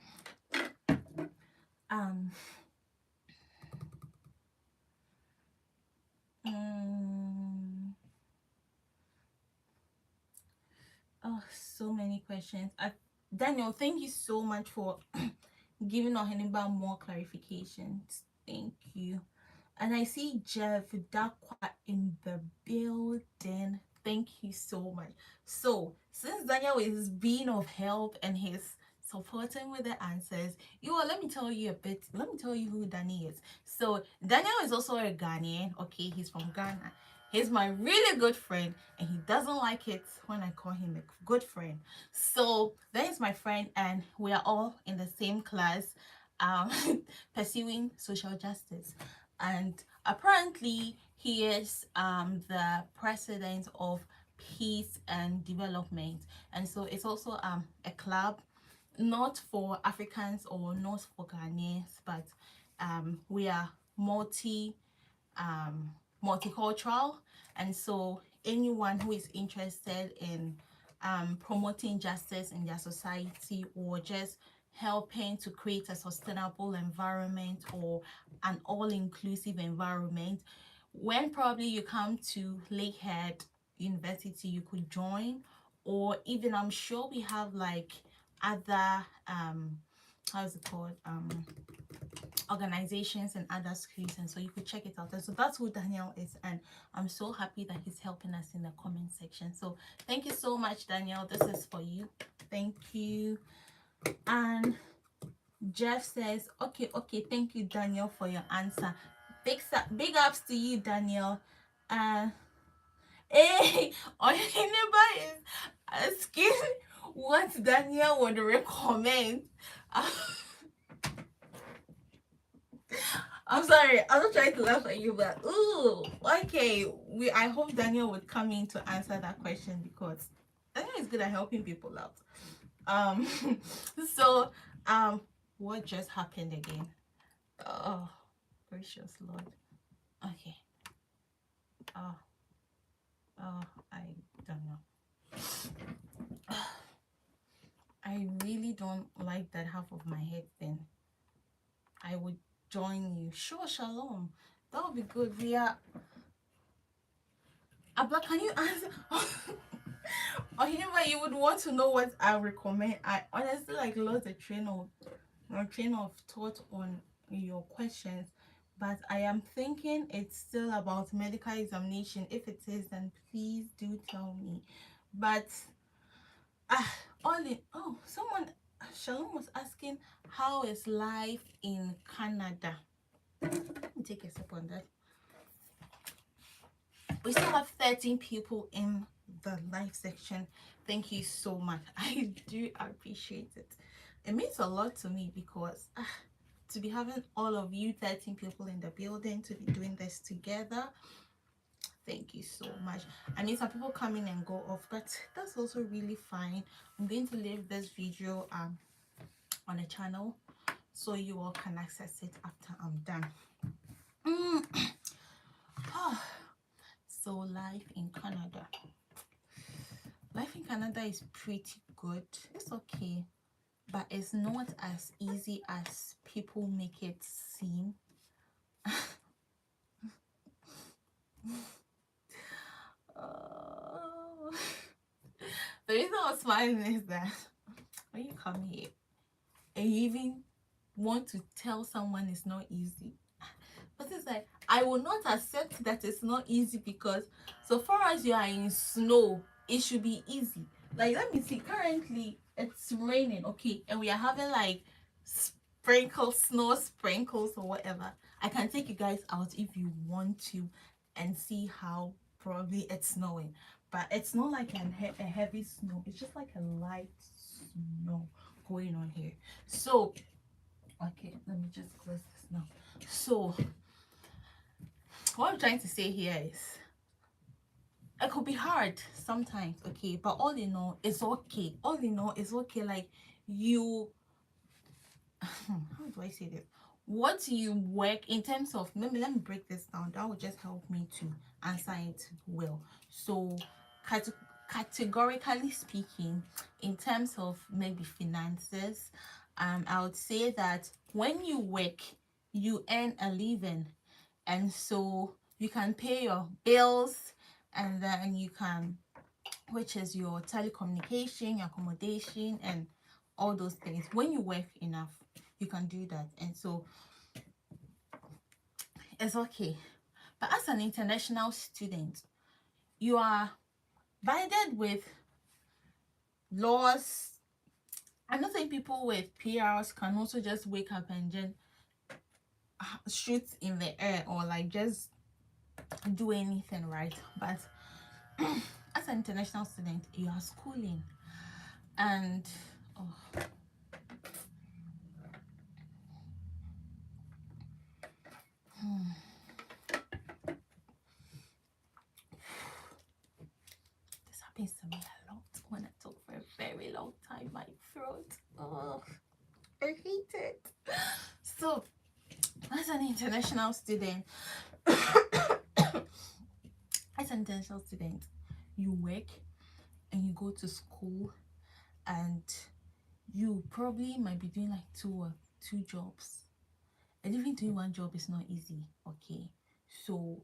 oh, so many questions. Daniel, thank you so much for giving Oheniba more clarifications. Thank you. And I see Jeff Dakwa in the building. Thank you so much. So, since Daniel is being of help and he's supporting with the answers, let me tell you who Danny is. So, Daniel is also a Ghanaian. Okay, he's from Ghana. He's my really good friend, and he doesn't like it when I call him a good friend. So, that is my friend, and we are all in the same class, pursuing social justice. And apparently he is the president of Peace and Development, and so it's also a club not for Africans or not for Ghanaians, but we are multicultural, and so anyone who is interested in promoting justice in their society, or just helping to create a sustainable environment or an all-inclusive environment, when probably you come to Lakehead University, you could join. Or even, I'm sure we have like other how's it called, organizations and other schools, and so you could check it out. And so that's who Daniel is, and I'm so happy that he's helping us in the comment section. So thank you so much, Daniel. This is for you. Thank you. And Jeff says, okay, thank you, Daniel, for your answer. Big ups to you, Daniel. Hey, our neighbor is asking what Daniel would recommend. I'm sorry, I'm not trying to laugh at you, but ooh, okay. I hope Daniel would come in to answer that question, because Daniel is good at helping people out. So what just happened again? Oh, gracious Lord. Okay. Oh, I don't know. I really don't like that half of my head thing. I would join you. Sure, shalom. That would be good. Abla, can you answer? Or anyway, you would want to know what I recommend. I honestly like lost the train of thought on your questions, but I am thinking it's still about medical examination. If it is, then please do tell me. But ah, all in someone Shalom was asking how is life in Canada. Let me take a sip on that. We still have 13 people in the live section. Thank you so much. I do appreciate it. It means a lot to me because to be having all of you 13 people in the building to be doing this together, thank you so much. I mean, some people come in and go off, but that's also really fine. I'm going to leave this video on a channel so you all can access it after I'm done. So life in Canada. Life in Canada is pretty good. It's okay, but it's not as easy as people make it seem. uh, the reason I was smiling is that when you come here and you even want to tell someone it's not easy, but it's like I will not accept that it's not easy because so far as you are in snow, it should be easy. Like let me see, currently it's raining, okay, and we are having like sprinkles, snow sprinkles or whatever. I can take you guys out if you want to and see how probably it's snowing, but it's not like a heavy snow. It's just like a light snow going on here. So okay, let me just close this now. So what I'm trying to say here is it could be hard sometimes, okay, but all in all, it's okay. All in all, it's okay. Like you, how do I say this? What you work in terms of, let me break this down. That will just help me to answer it well. So, categorically speaking, in terms of maybe finances, I would say that when you work, you earn a living, and so you can pay your bills, and then you can, which is your telecommunication, your accommodation, and all those things. When you work enough, you can do that, and so it's okay. But as an international student, you are binded with laws. I'm not saying people with PRs can also just wake up and just shoot in the air or like just do anything, right? But as an international student, you are schooling, and oh, this happens to me a lot when I talk for a very long time. My throat, oh, I hate it. So, as an international student, you work and you go to school, and you probably might be doing like two jobs, and even doing one job is not easy. Okay, so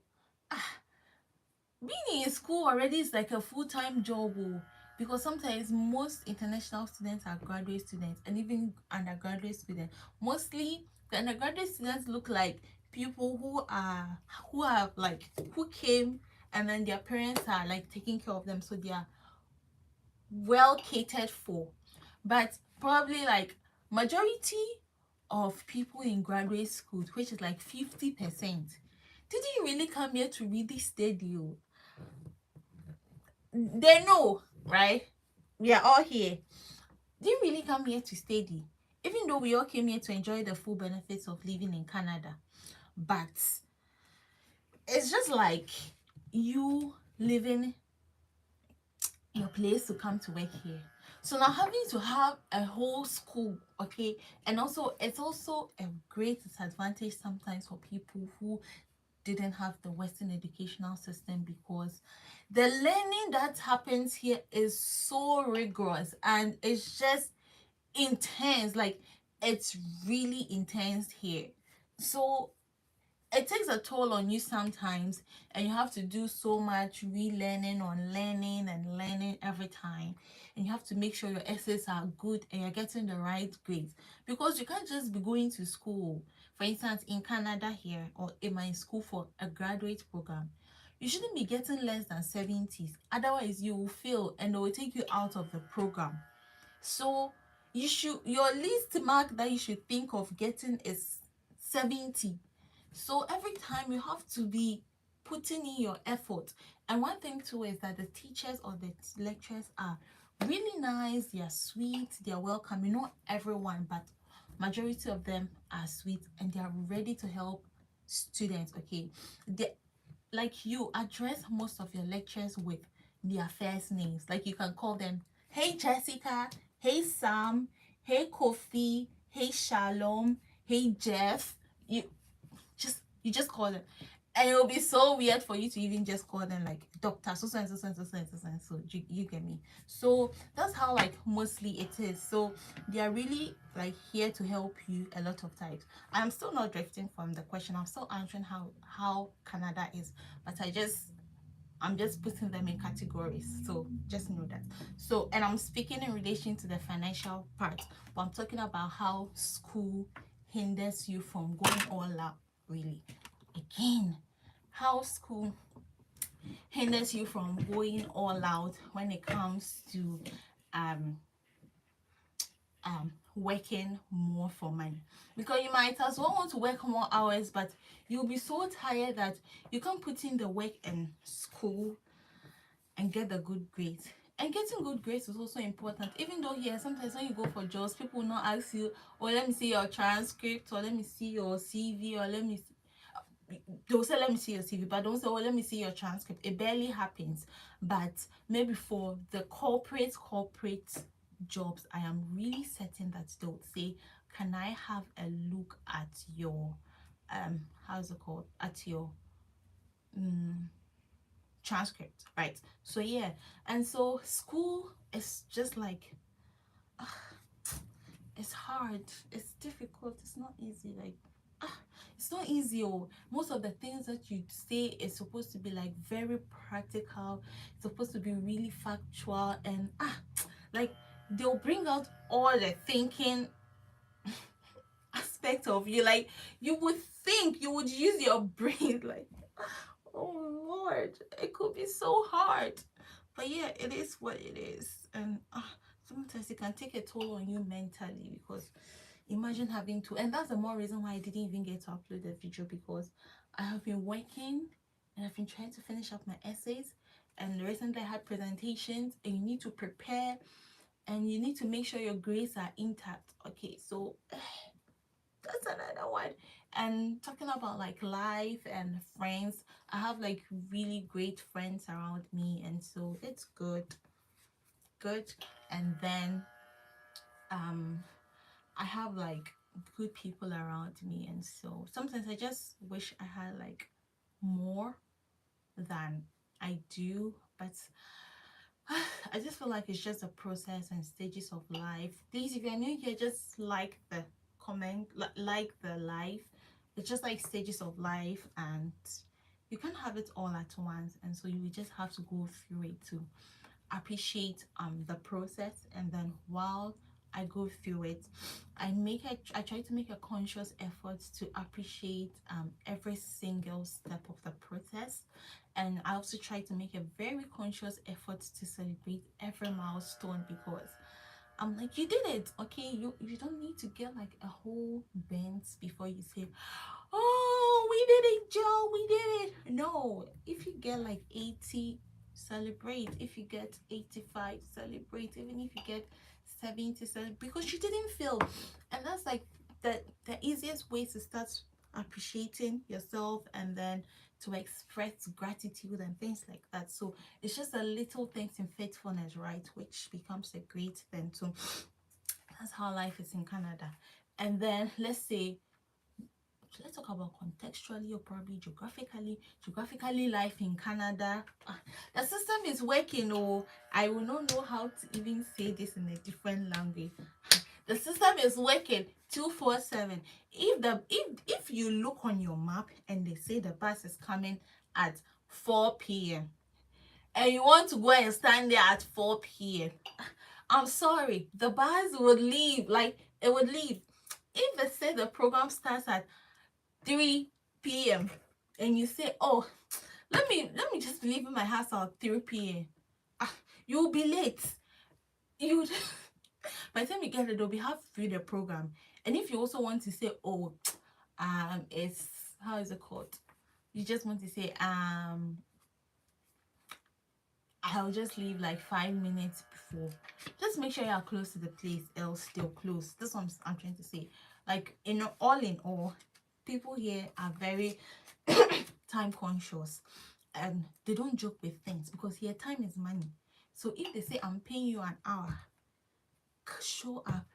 being in school already is like a full-time job, oh, because sometimes most international students are graduate students, and even undergraduate students. Mostly the undergraduate students look like people who came and then their parents are like taking care of them, so they are well catered for. But probably like majority of people in graduate school, which is like 50%, didn't really come here to really study. They know, right? We are all here. Didn't really come here to study, even though we all came here to enjoy the full benefits of living in Canada. But it's just like you living your place to come to work here. So now having to have a whole school, okay, and also it's also a great disadvantage sometimes for people who didn't have the Western educational system, because the learning that happens here is so rigorous and it's just intense. Like it's really intense here. So it takes a toll on you sometimes, and you have to do so much relearning on learning and learning every time, and you have to make sure your essays are good and you're getting the right grades, because you can't just be going to school. For instance, in Canada here, or in my school for a graduate program, you shouldn't be getting less than 70s, otherwise you will fail and they will take you out of the program. So your least mark that you should think of getting is 70. So every time you have to be putting in your effort. And one thing too is that the teachers or the lecturers are really nice, they are sweet, they are welcoming. Not everyone, but majority of them are sweet and they are ready to help students. Okay, they, like, you address most of your lectures with their first names. Like, you can call them, hey Jessica, hey Sam, hey Kofi, hey Shalom, hey Jeff. You just call them, and it will be so weird for you to even just call them like doctor so so and so so and so so and so, so, and so. You get me? So that's how, like, mostly it is. So they are really like here to help you a lot of times. I'm still not drifting from the question. I'm still answering how Canada is, but I'm just putting them in categories. So just know that. So, and I'm speaking in relation to the financial part, but I'm talking about how school hinders you from going all out, really. Again, how school hinders you from going all out when it comes to um working more for money, because you might as well want to work more hours, but you'll be so tired that you can't put in the work in school and get the good grades. And getting good grades is also important. Even though, yeah, sometimes when you go for jobs, people will not ask you, oh, let me see your transcript, or let me see your CV, or let me see. They'll say, let me see your CV, but don't say, oh, let me see your transcript. It barely happens. But maybe for the corporate jobs, I am really certain that they'll say, can I have a look at your how's it called, at your transcript, right? So yeah, and so school is just like, it's hard, it's difficult, it's not easy. Like, it's not easy. Oh, most of the things that you say is supposed to be like very practical, it's supposed to be really factual, and like, they'll bring out all the thinking aspect of you. Like, you would think, you would use your brain. Like, oh Lord, it could be so hard. But yeah, it is what it is. And sometimes it can take a toll on you mentally, because imagine having to, and that's the more reason why I didn't even get to upload the video, because I have been working and I've been trying to finish up my essays, and recently I had presentations, and you need to prepare and you need to make sure your grades are intact. Okay, so that's another one. And talking about like life and friends, I have like really great friends around me, and so it's good. And then I have like good people around me, and so sometimes I just wish I had like more than I do. But I just feel like it's just a process and stages of life. Please, if you're new here, just like the comment, like the life. It's just like stages of life, and you can't have it all at once. And so you just have to go through it to appreciate the process. And then while I go through it, I try to make a conscious effort to appreciate every single step of the process. And I also try to make a very conscious effort to celebrate every milestone, because I'm like, you did it. Okay, you don't need to get like a whole bent before you say, oh, we did it, Joe, we did it. No, if you get like 80, celebrate. If you get 85, celebrate. Even if you get 70, celebrate, because you didn't fail. And that's like the easiest way to start appreciating yourself, and then to express gratitude and things like that. So it's just a little things in faithfulness, right, which becomes a great thing. So that's how life is in Canada. And then let's talk about contextually, or probably geographically life in Canada. The system is working. Oh, I will not know how to even say this in a different language. The system is working 247. If you look on your map and they say the bus is coming at 4 p.m. and you want to go and stand there at 4 p.m., I'm sorry, the bus would leave. Like, it would leave. If they say the program starts at 3 p.m. and you say, oh, let me just be leaving my house at 3 p.m., you'll be late. You by the time you get there, they'll be half through the program. And if you also want to say, oh, it's, how is it called? You just want to say, I'll just leave like 5 minutes before. Just make sure you are close to the place, else still close. That's what I'm trying to say. Like, in all, people here are very time conscious, and they don't joke with things, because here time is money. So if they say, I'm paying you an hour, show up,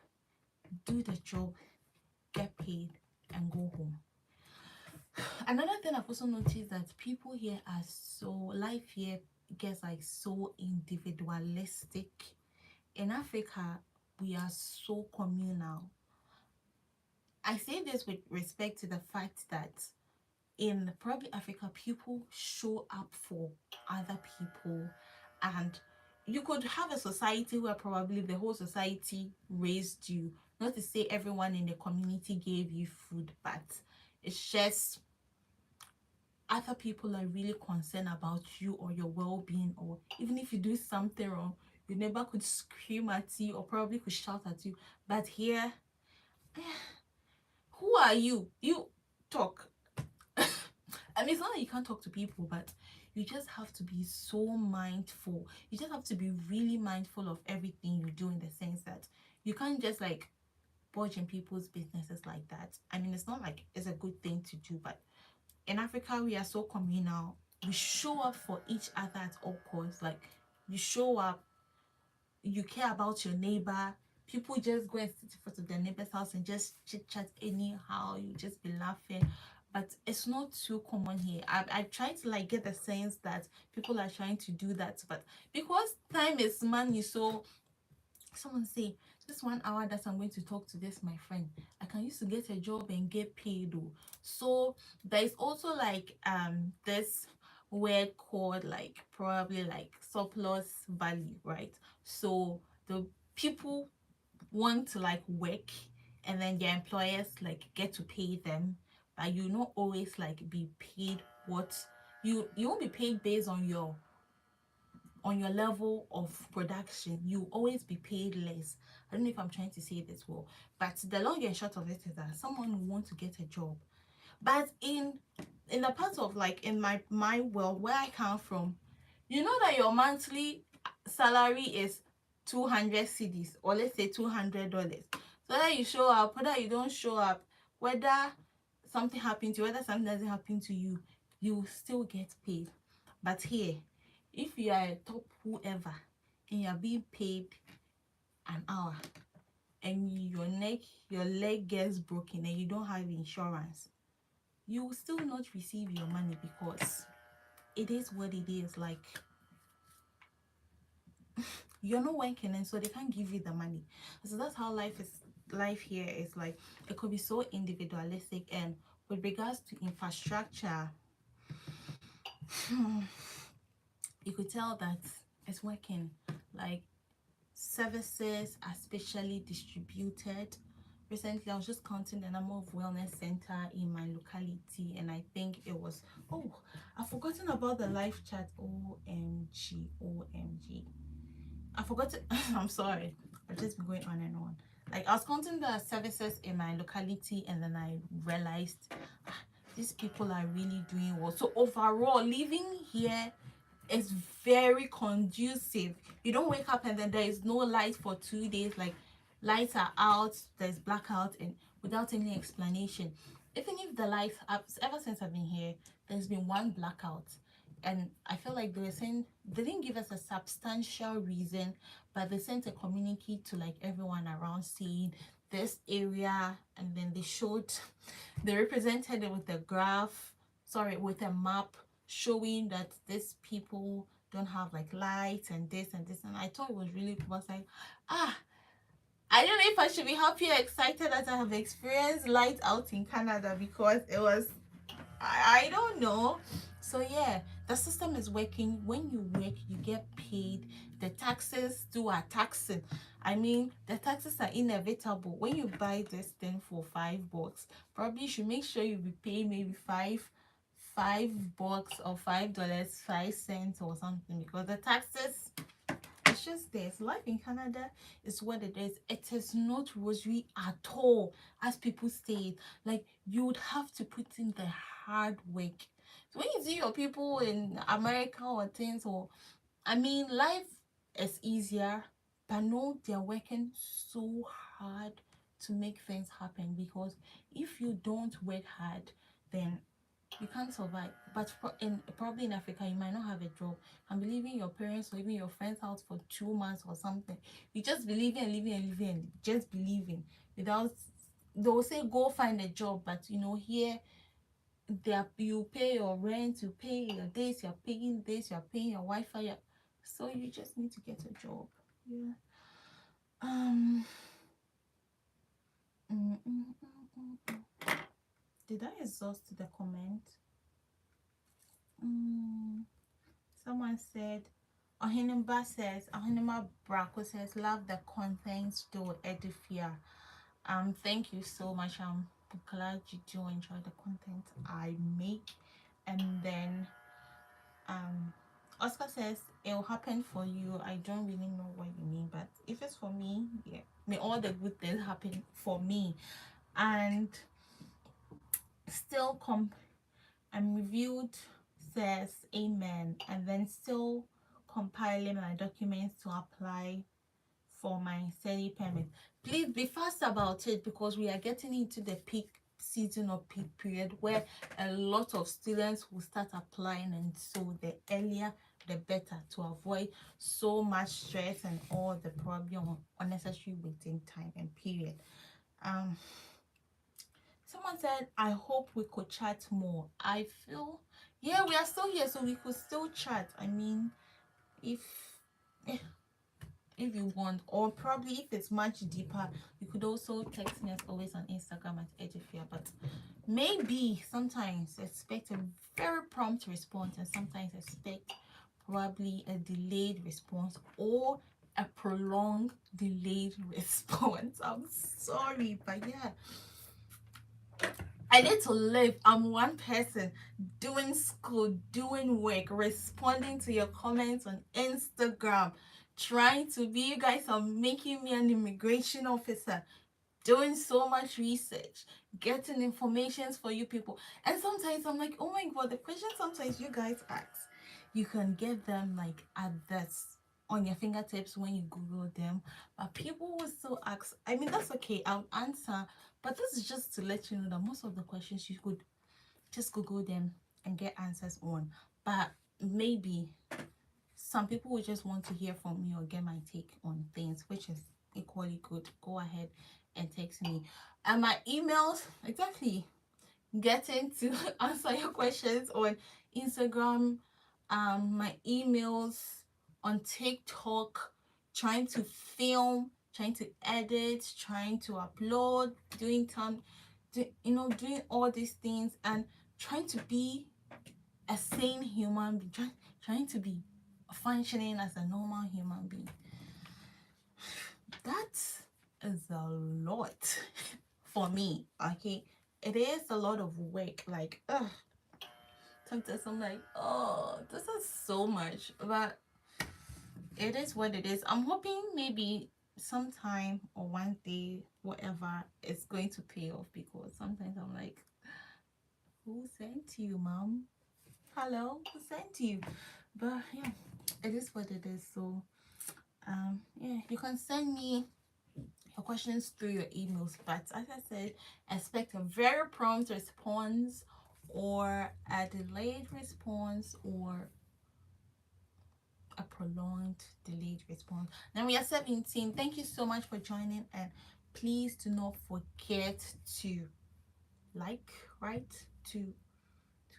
do the job, get paid, and go home. Another thing I've also noticed that people here are so, life here gets like so individualistic. In Africa, we are so communal. I say this with respect to the fact that in probably Africa, people show up for other people, and you could have a society where probably the whole society raised you. Not to say everyone in the community gave you food, but it's just other people are really concerned about you or your well-being, or even if you do something wrong, your neighbor could scream at you or probably could shout at you. But here, who are you? You talk. I mean, it's not that you can't talk to people, but you just have to be so mindful. You just have to be really mindful of everything you do, in the sense that you can't just like budge in people's businesses like that. I mean, it's not like it's a good thing to do, but in Africa, we are so communal. We show up for each other at all costs. Like, you show up, you care about your neighbor. People just go and sit in front of their neighbor's house and just chit chat anyhow. You just be laughing. But it's not too common here. I try to like get the sense that people are trying to do that, but because time is money, so someone say, this 1 hour that I'm going to talk to this my friend, I can use to get a job and get paid though. So there's also like this word called like probably like surplus value, right? So the people want to like work, and then their employers like get to pay them, but you not always like be paid what you won't be paid based on your level of production. You always be paid less. I don't know if I'm trying to say this well, but the long and short of it is that someone will want to get a job, but in the part of like in my world where I come from, you know that your monthly salary is 200 cedis, or let's say $200. So whether you show up, whether you don't show up, whether something happened to you, whether something doesn't happen to you, you still get paid. But here, if you are a top whoever and you're being paid an hour, and your leg gets broken and you don't have insurance, you will still not receive your money, because it is what it is. Like, you're not working, and so they can't give you the money. So that's how life here is. Like, it could be so individualistic. And with regards to infrastructure, you could tell that it's working. Like, services are specially distributed. Recently, I was just counting the number of wellness center in my locality, and I think it was, oh, I've forgotten about the live chat. OMG. I forgot it. I'm sorry. I've just been going on and on. Like, I was counting the services in my locality, and then I realized these people are really doing well. So overall, living here is very conducive. You don't wake up and then there is no light for 2 days. Like, lights are out, there's blackout, and without any explanation. Even if the lights up, ever since I've been here, there's been one blackout, and I feel like they were saying they didn't give us a substantial reason, but they sent a communique to like everyone around saying this area, and then they represented it with a graph, sorry, with a map showing that these people don't have like lights and this and this. And I thought it was really cool. I was like, I don't know if I should be happy or excited that I have experienced light out in Canada, because it was, I don't know. So yeah, the system is working. When you work, you get paid. The taxes too are taxing. I mean, the taxes are inevitable. When you buy this thing for $5, probably you should make sure you be paying maybe $5 or $5, 5 cents or something, because the taxes, it's just this. Life in Canada is what it is. It is not rosary at all, as people say it. Like, you would have to put in the hard work. So when you see your people in America or things, or I mean, life is easier, but no, they're working so hard to make things happen. Because if you don't work hard, then you can't survive. But probably in Africa, you might not have a job and be leaving your parents or even your friends' house for 2 months or something. You just be living and living and living and just believing without. They'll say go find a job, but here you pay your rent, you pay your this, you're paying this, you're paying your Wi-Fi. So you just need to get a job. Yeah. Um. mm, mm, mm, mm, mm. Did I exhaust the comment? Mm. Someone said, Ohinima Braco says, love the content to Edifia. Thank you so much. I'm glad you do enjoy the content I make. And then Oscar says, it will happen for you. I don't really know what you mean, but if it's for me, yeah, may all the good things happen for me. And still I'm reviewed says amen, and then still compiling my documents to apply for my study permit. Please be fast about it, because we are getting into the peak season or peak period where a lot of students will start applying, and so the earlier the better, to avoid so much stress and all the problem unnecessary waiting time and period. Someone said, I hope we could chat more. I feel, yeah, we are still here, so we could still chat. I mean, if if you want, or probably if it's much deeper, you could also text me as always on Instagram at Edifia. But maybe sometimes expect a very prompt response, and sometimes expect probably a delayed response or a prolonged delayed response. I'm sorry, but yeah, I need to live. I'm one person doing school, doing work, responding to your comments on Instagram, trying to be, you guys are making me an immigration officer, doing so much research, getting informations for you people. And sometimes I'm like, oh my god, the questions sometimes you guys ask, you can get them like at this on your fingertips when you Google them. But people will still ask. I mean, that's okay, I'll answer. But this is just to let you know that most of the questions you could just Google them and get answers on. But maybe some people will just want to hear from me or get my take on things, which is equally good. Go ahead and text me. And my emails, exactly, getting to answer your questions on Instagram, my emails on TikTok, trying to film, trying to edit, trying to upload, doing doing all these things, and trying to be a sane human being, trying to be functioning as a normal human being. That is a lot for me. Okay, it is a lot of work. Like, sometimes I'm like, oh, this is so much, but it is what it is. I'm hoping maybe sometime or one day, whatever, it's going to pay off, because sometimes I'm like, who sent you, mom? Hello, who sent you? But yeah, it is what it is. So yeah, you can send me your questions through your emails, but as I said, expect a very prompt response or a delayed response or a prolonged delayed response. Now we are 17. Thank you so much for joining, and please do not forget to like, right, to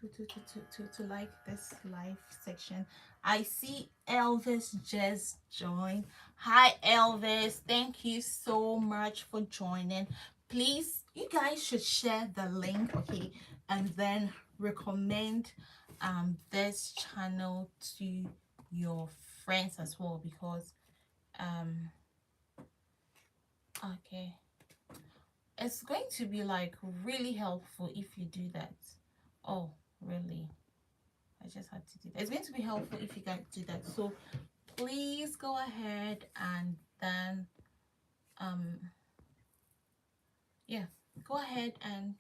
to like this live section. I see Elvis just joined. Hi Elvis, thank you so much for joining. Please, you guys should share the link, okay, and then recommend this channel to your friends as well, because um okay, it's going to be like really helpful if you do that. Oh, really? I just had to do that. It's going to be helpful if you guys do that. So please go ahead and then um yeah, go ahead and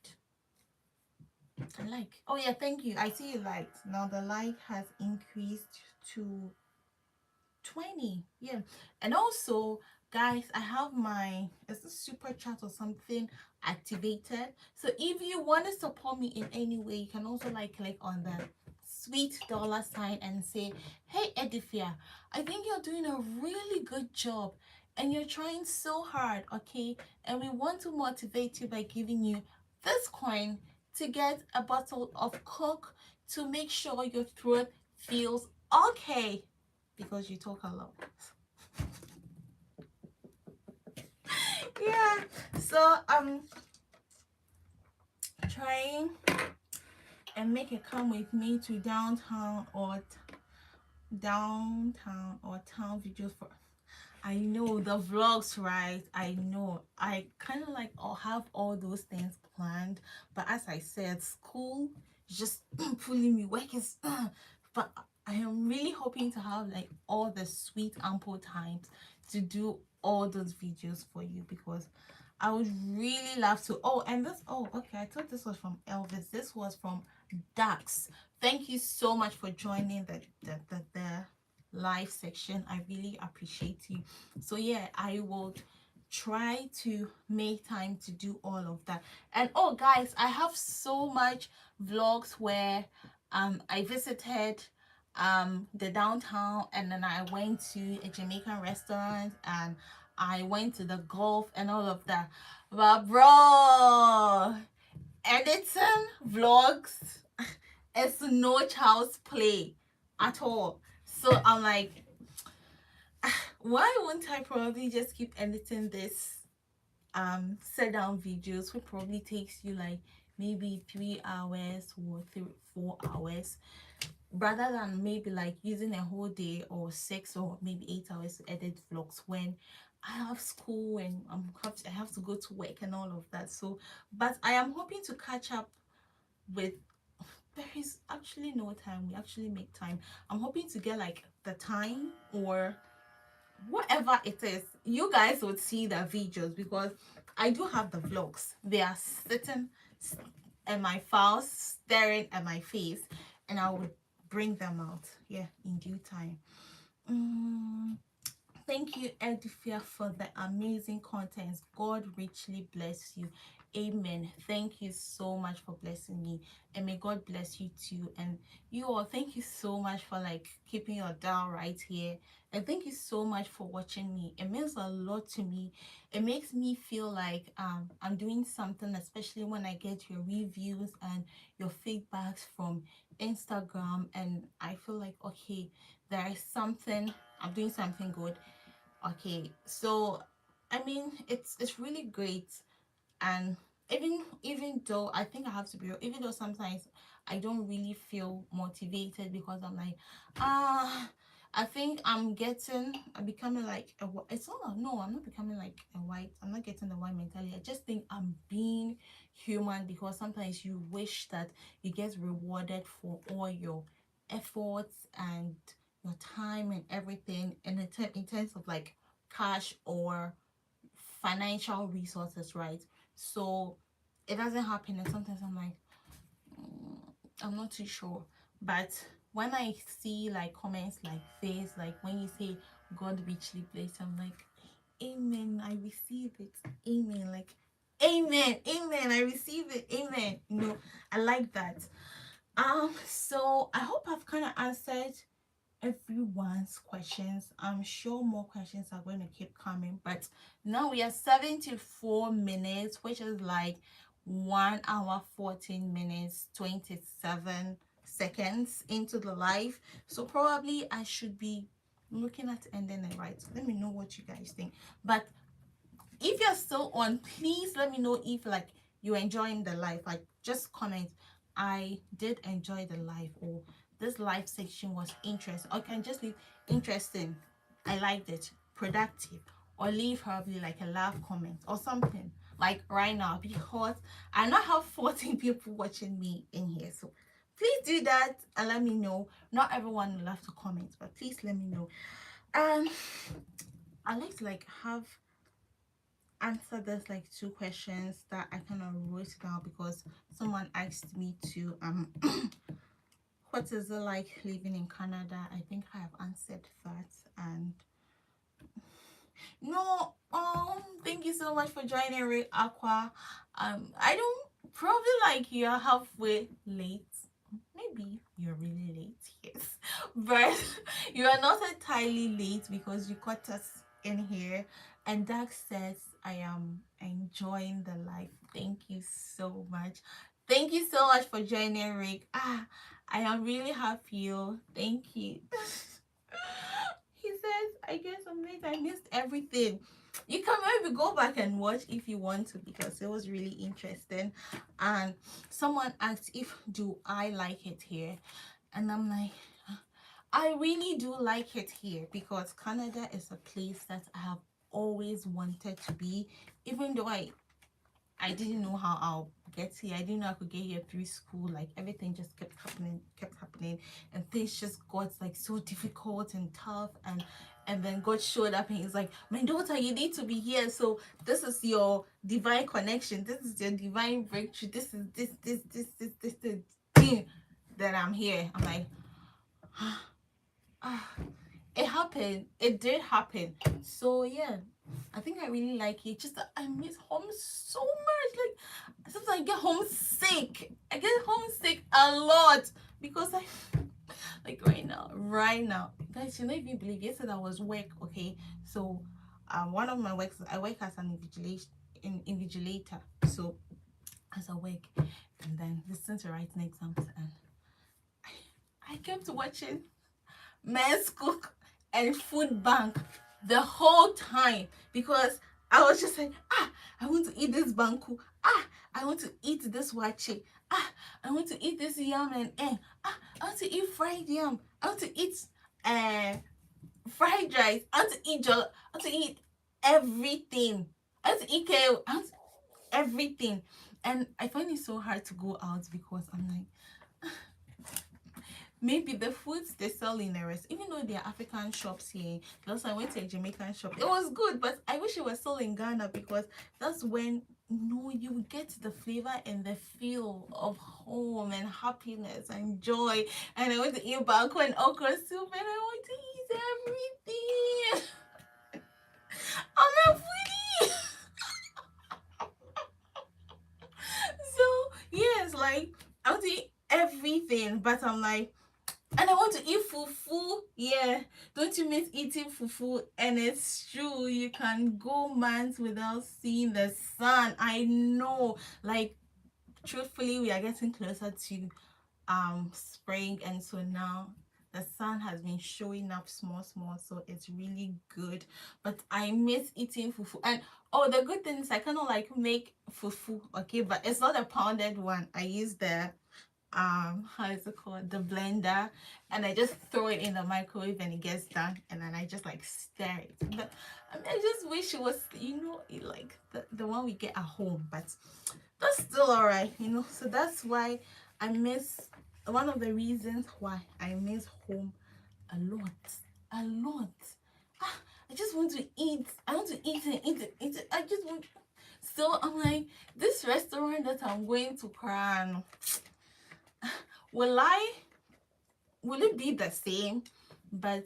like. Oh yeah, thank you. I see you liked. Now the like has increased to 20. Yeah. And also, guys, I have my, is this super chat or something activated? So if you want to support me in any way, you can also like click on the sweet dollar sign and say, hey Edifia, I think you're doing a really good job and you're trying so hard, okay, and we want to motivate you by giving you this coin to get a bottle of Coke to make sure your throat feels okay, because you talk a lot. Yeah. So trying and make it come with me to downtown or town videos for, I know the vlogs, right? I know I kind of like all have all those things planned, but as I said, school just pulling me, work is but I am really hoping to have like all the sweet ample times to do all those videos for you, because I would really love to. Oh, and this, oh okay, I thought this was from Elvis. This was from Dax. Thank you so much for joining the live section. I really appreciate you. So yeah, I will try to make time to do all of that. And oh guys, I have so much vlogs where I visited the downtown, and then I went to a Jamaican restaurant, and I went to the golf and all of that. But bro, editing vlogs is no child's play at all. So I'm like, why won't I probably just keep editing this sit down videos, which probably takes you like maybe 3 hours or 4 hours, rather than maybe like using a whole day or 6 or maybe 8 hours to edit vlogs when I have school and I have to go to work and all of that. So but I am hoping to catch up with, there is actually no time, we actually make time. I'm hoping to get like the time, or whatever it is, you guys would see the videos, because I do have the vlogs. They are sitting in my files, staring at my face, and I would bring them out, yeah, in due time. Thank you, Edifia, for the amazing content. God richly bless you. Amen. Thank you so much for blessing me. And may God bless you too. And you all, thank you so much for like keeping your dial right here. And thank you so much for watching me. It means a lot to me. It makes me feel like I'm doing something, especially when I get your reviews and your feedbacks from Instagram. And I feel like, okay, there is something, I'm doing something good. Okay, so I mean, it's really great. And even though I think I have to be real, even though sometimes I don't really feel motivated, because I'm like, I think I'm becoming like it's not, no, I'm not becoming like a white, I'm not getting the white mentality. I just think I'm being human, because sometimes you wish that you get rewarded for all your efforts and your time and everything, in terms of like cash or financial resources, right? So it doesn't happen, and sometimes I'm like, I'm not too sure. But when I see like comments like this, like when you say God richly bless, I'm like, amen, I receive it. Amen. Like, amen, amen, I receive it. Amen. You know, I like that. So I hope I've kind of answered everyone's questions. I'm sure more questions are going to keep coming, but now we are 74 minutes, which is like 1 hour 14 minutes 27 seconds into the live. So probably I should be looking at ending it, right? So let me know what you guys think. But if you're still on, please let me know if like you're enjoying the live. Like just comment, I did enjoy the live, or this live section was interesting, or can just leave interesting, I liked it, productive, or leave probably like a laugh comment or something like right now, because I now have 14 people watching me in here. So please do that and let me know. Not everyone will have to comment, but please let me know. And I like to like have answer this like two questions that I kind of wrote down, because someone asked me to what is it like living in Canada? I think I have answered that. And no, thank you so much for joining Ray Aqua. I don't, probably like you're halfway late. Maybe you're really late, yes. But you are not entirely late because you caught us in here. And Doug says, I am enjoying the life. Thank you so much. Thank you so much for joining, Rick. I am really happy. Thank you. He says, I guess I'm late. I missed everything. You can maybe go back and watch if you want to, because it was really interesting. And someone asked, if do I like it here? And I'm like, I really do like it here, because Canada is a place that I have always wanted to be, even though I didn't know how I'll get here. I didn't know I could get here through school. Like everything just kept happening, and things just got like so difficult and tough. And then God showed up and he's like, my daughter, you need to be here. So this is your divine connection. This is your divine breakthrough. This is this thing that I'm here. I'm like, ah, it happened. It did happen. So yeah, I think I really like it. Just that I miss home so much. Like sometimes I get homesick. I get homesick a lot, because I like right now, guys, you don't even believe. Yesterday I was work. Okay, so one of my works, I work as an invigilator. So as I work, and then listen to writing exams, and I kept watching men's cook and food bank the whole time, because I was just like, I want to eat this banku, I want to eat this wache, I want to eat this yam and egg, I want to eat fried yam, I want to eat fried rice, I want to eat I want to eat everything, I want to eat kale, I want to, everything. And I find it so hard to go out, because I'm like, maybe the foods they sell in the rest, even though there are African shops here. Last time I went to a Jamaican shop, it was good, but I wish it was still in Ghana, because that's when you get the flavor and the feel of home and happiness and joy. And I went to eat banku and okra soup, and I want to eat everything. I'm a foodie. So yes, like I want to eat everything, but I'm like, and I want to eat fufu. Yeah, don't you miss eating fufu? And it's true, you can go months without seeing the sun. I know, like truthfully, we are getting closer to spring, and so now the sun has been showing up small, so it's really good. But I miss eating fufu. And oh, the good thing is I kind of like make fufu, okay, but it's not a pounded one. I use the how is it called, the blender, and I just throw it in the microwave and it gets done, and then I just like stir it. But I mean, I just wish it was, like the one we get at home, but that's still all right, so that's why I miss, one of the reasons why I miss home a lot, a lot. I just want to eat. I want to eat and eat and eat it. I just want. So I'm like, this restaurant that I'm going to cry, will it be the same? But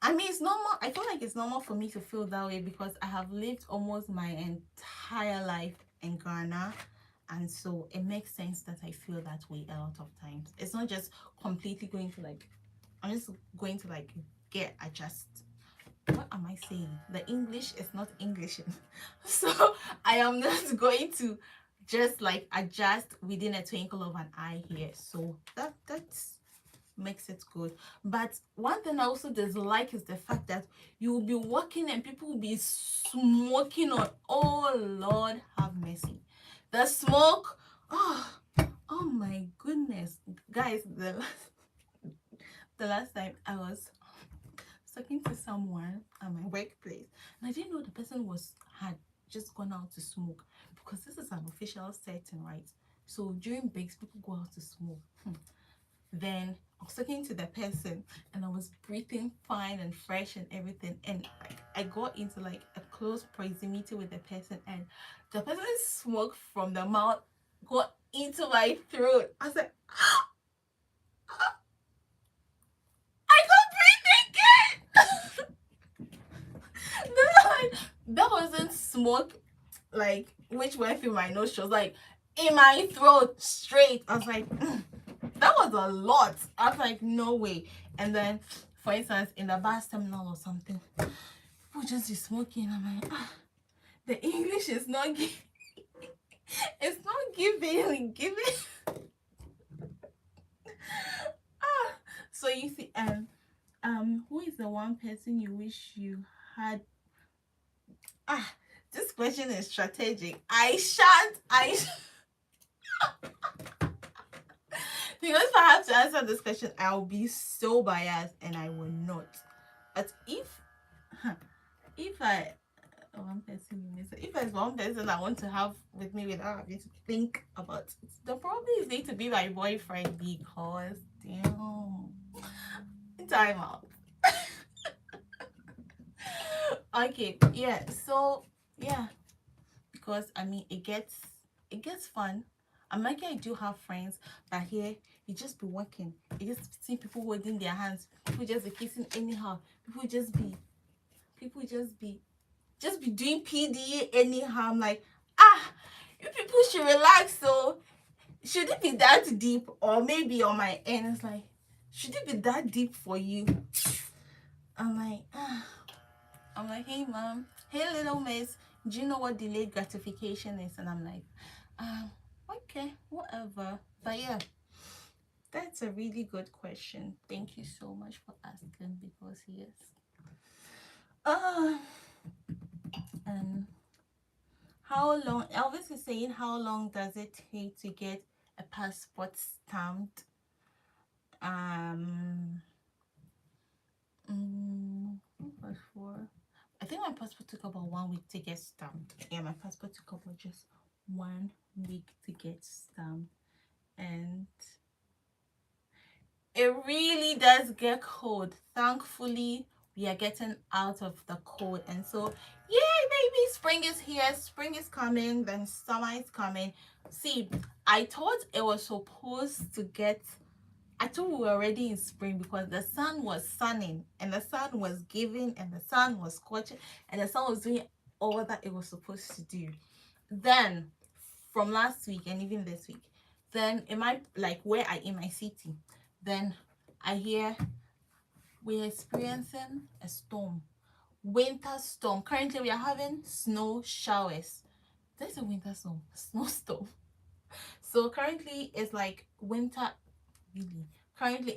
I mean, it's normal. I feel like it's normal for me to feel that way, because I have lived almost my entire life in Ghana, and so it makes sense that I feel that way a lot of times. It's not just completely going to like, I'm just going to like get adjust. What am I saying? The English is not English. So I am not going to just like adjust within a twinkle of an eye here. So that's makes it good. But one thing I also dislike is the fact that you will be walking and people will be smoking on. Oh Lord, have mercy. The smoke. Oh my goodness, guys. The last time I was talking to someone at my workplace, and I didn't know the person had just gone out to smoke, because this is an official setting, right? So during breaks, people go out to smoke. Then I was talking to the person and I was breathing fine and fresh and everything. And I got into like a close proximity with the person, and the person's smoke from the mouth got into my throat. I was like, I can't breathe again. That wasn't smoke like which went through my nostrils, like in my throat straight. I was like, that was a lot. I was like, no way. And then, for instance, in the bus terminal or something, people just be smoking. I'm like, the English is not giving. It's not giving. So you see, who is the one person you wish you had? This question is strategic. I because if I have to answer this question, I'll be so biased and I will not. But if I one person you miss, if there's one person I want to have with me without having to think about it, the probably is need to be my boyfriend, because damn, time out. Okay, yeah. So yeah, because I mean it gets fun. I'm like, I do have friends, but here you just be working. You just see people holding their hands. People just be kissing anyhow. People just be doing PDA anyhow. I'm like, you people should relax. So should it be that deep? Or maybe on my end, it's like, should it be that deep for you? I'm like, hey mom, hey little miss, do you know what delayed gratification is? And I'm like, okay, whatever. But yeah, that's a really good question. Thank you so much for asking, because yes. How long, Elvis is saying, how long does it take to get a passport stamped? I think my passport took about 1 week to get stamped. Yeah, my passport took about just 1 week to get stamped. And it really does get cold. Thankfully, we are getting out of the cold. And so, yeah, maybe spring is here. Spring is coming. Then summer is coming. See, I thought it was supposed to get... I thought we were already in spring, because the sun was sunning and the sun was giving and the sun was scorching and the sun was doing all that it was supposed to do. Then from last week and even this week, then in my, like where I in my city, then I hear we're experiencing a storm, winter storm. Currently we are having snow showers. There's a winter storm, snowstorm. So currently it's like winter. Really, currently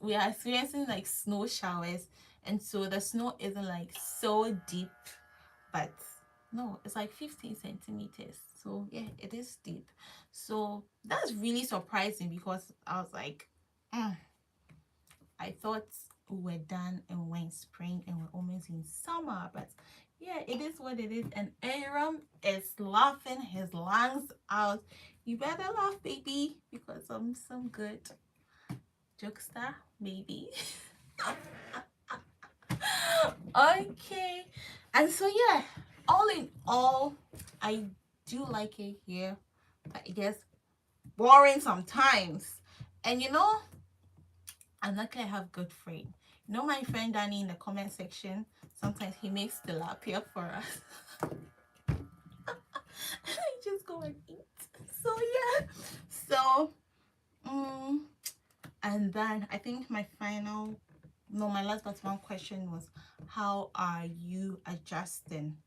we are experiencing like snow showers, and so the snow isn't like so deep, but no, it's like 15 centimeters. So yeah, it is deep. So that's really surprising, because I was like, I thought we were done and we're in spring and we're almost in summer. But yeah, it is what it is. And Aram is laughing his lungs out. You better laugh, baby, because I'm so good. Jokester, maybe. Okay. And so yeah, all in all, I do like it here, but it gets boring sometimes. And I'm lucky I have good friend. My friend Danny in the comment section, sometimes he makes tilapia for us. I just go and eat. So yeah. So and then I think my last but one question was, how are you adjusting?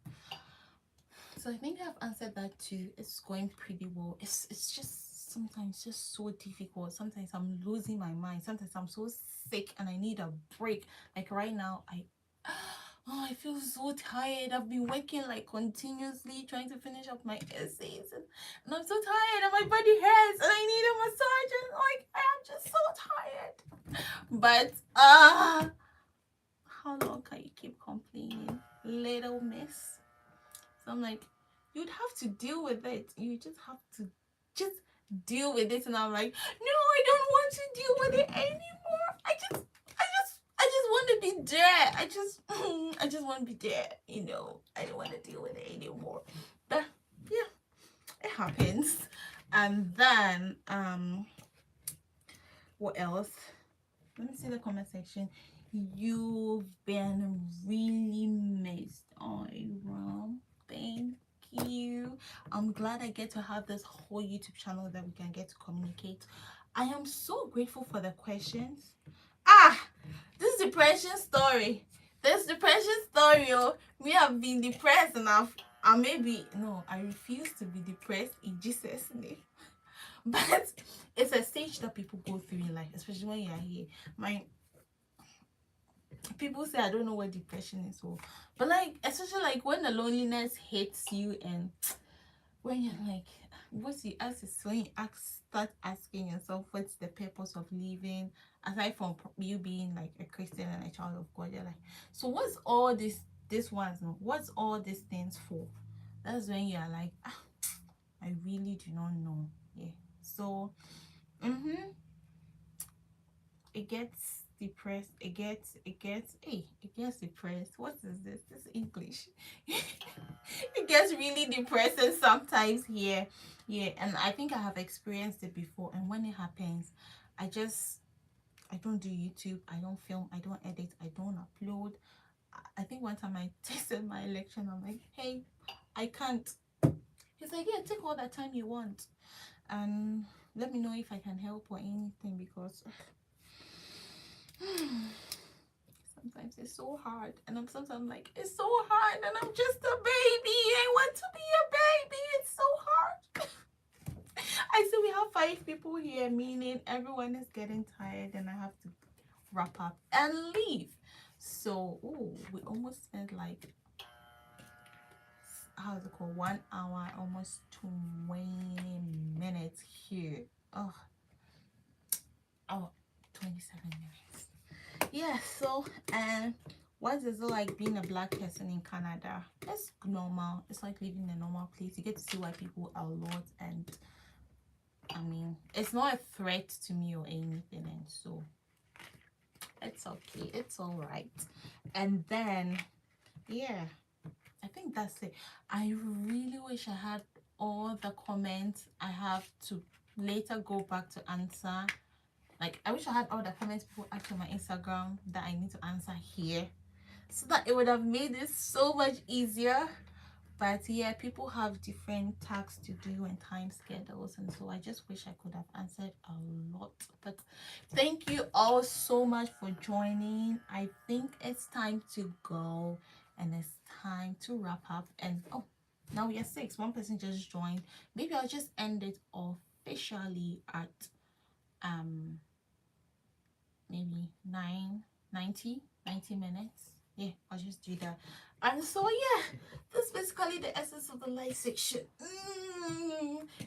So I think I've answered that too. It's going pretty well. It's just sometimes just so difficult. Sometimes I'm losing my mind. Sometimes I'm so sick and I need a break. Like right now, I feel so tired. I've been working like continuously trying to finish up my essays, and I'm so tired and my body hurts and I need a massage, and like I am just so tired. But how long can you keep complaining, little miss? So I'm like, you'd have to deal with it. You just have to just deal with it. And I'm like, no, I don't want to deal with it anymore. I just want to be there. I just want to be there. You know, I don't want to deal with it anymore. But yeah, it happens. And then what else? Let me see the comment section. You've been really missed. Ram. Thank you. I'm glad I get to have this whole YouTube channel that we can get to communicate. I am so grateful for the questions. This depression story. This depression story. Oh, we have been depressed enough. And maybe no, I refuse to be depressed in Jesus' name. But it's a stage that people go through in life, especially when you are here. My people say I don't know what depression is, so but like especially like when the loneliness hits you and when you're like what you ask is when you start asking yourself what's the purpose of living aside from you being like a Christian and a child of God. You're like, so what's all this ones no? What's all these things for? That's when you're like, I really do not know. Yeah. So it gets depressed, it gets depressed. What is this English? It gets really depressing sometimes here. Yeah, and I think I have experienced it before, and when it happens I don't do YouTube, I don't film, I don't edit, I don't upload. I think one time I tested my election, I'm like, hey, I can't. He's like, yeah, take all that time you want and let me know if I can help or anything, because sometimes it's so hard, and I'm sometimes like, it's so hard and I'm just a baby, I want to be a baby, it's so hard. I see we have 5 people here, meaning everyone is getting tired and I have to wrap up and leave. So we almost spent like, how's it called, 1 hour, almost 20 minutes here. 27 minutes. Yeah, so and what is it like being a black person in Canada? It's normal. It's like living in a normal place. You get to see white people a lot, and I mean, it's not a threat to me or anything, and so it's okay. It's all right. And then, yeah, I think that's it. I really wish I had all the comments. I have to later go back to answer. Like, I wish I had all the comments people asked on my Instagram that I need to answer here, so that it would have made it so much easier. But yeah, people have different tasks to do and time schedules, and so I just wish I could have answered a lot. But thank you all so much for joining. I think it's time to go and it's time to wrap up. And now we are 6. One person just joined. Maybe I'll just end it officially at maybe 90 minutes. Yeah, I'll just do that. And so yeah, that's basically the essence of the live section.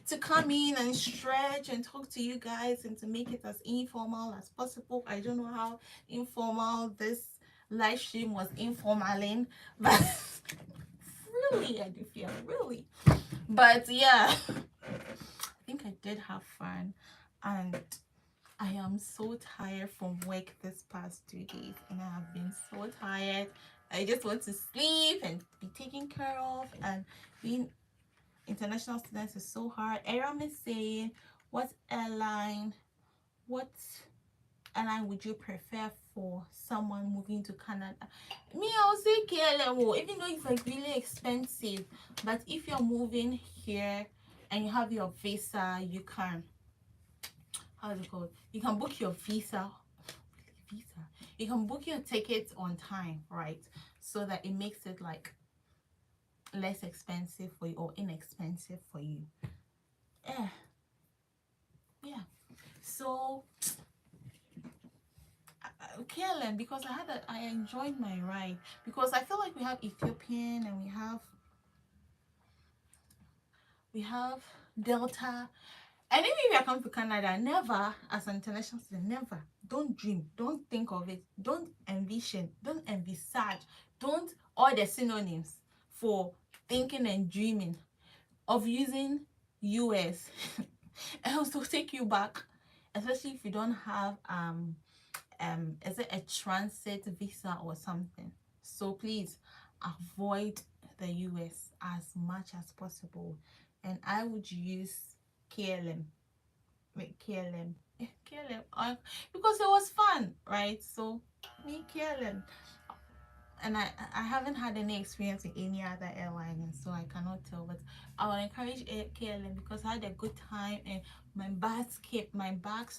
To come in and stretch and talk to you guys and to make it as informal as possible. I don't know how informal this live stream was informal, but really I do feel really. But yeah, I think I did have fun, and I am so tired from work this past 2 days, and I have been so tired. I just want to sleep and be taken care of, and being international students is so hard. Aram is saying, what airline would you prefer for someone moving to Canada? Me, I'll say KLM, even though it's like really expensive. But if you're moving here and you have your visa, you can, how's it called? You can book your visa. You can book your tickets on time, right? So that it makes it like less expensive for you or inexpensive for you. Yeah, yeah. So KLM, because I enjoyed my ride, because I feel like we have Ethiopian and we have Delta. And even if you come to Canada, never, as an international student, never, don't dream, don't think of it, don't envision, don't envisage, don't, all the synonyms for thinking and dreaming of using US else to take you back, especially if you don't have is it a transit visa or something. So please avoid the US as much as possible, and I would use KLM. Wait, KLM. KLM. Because it was fun, right? So me KLM. And I haven't had any experience in any other airline, and so I cannot tell. But I would encourage KLM because I had a good time, and my bags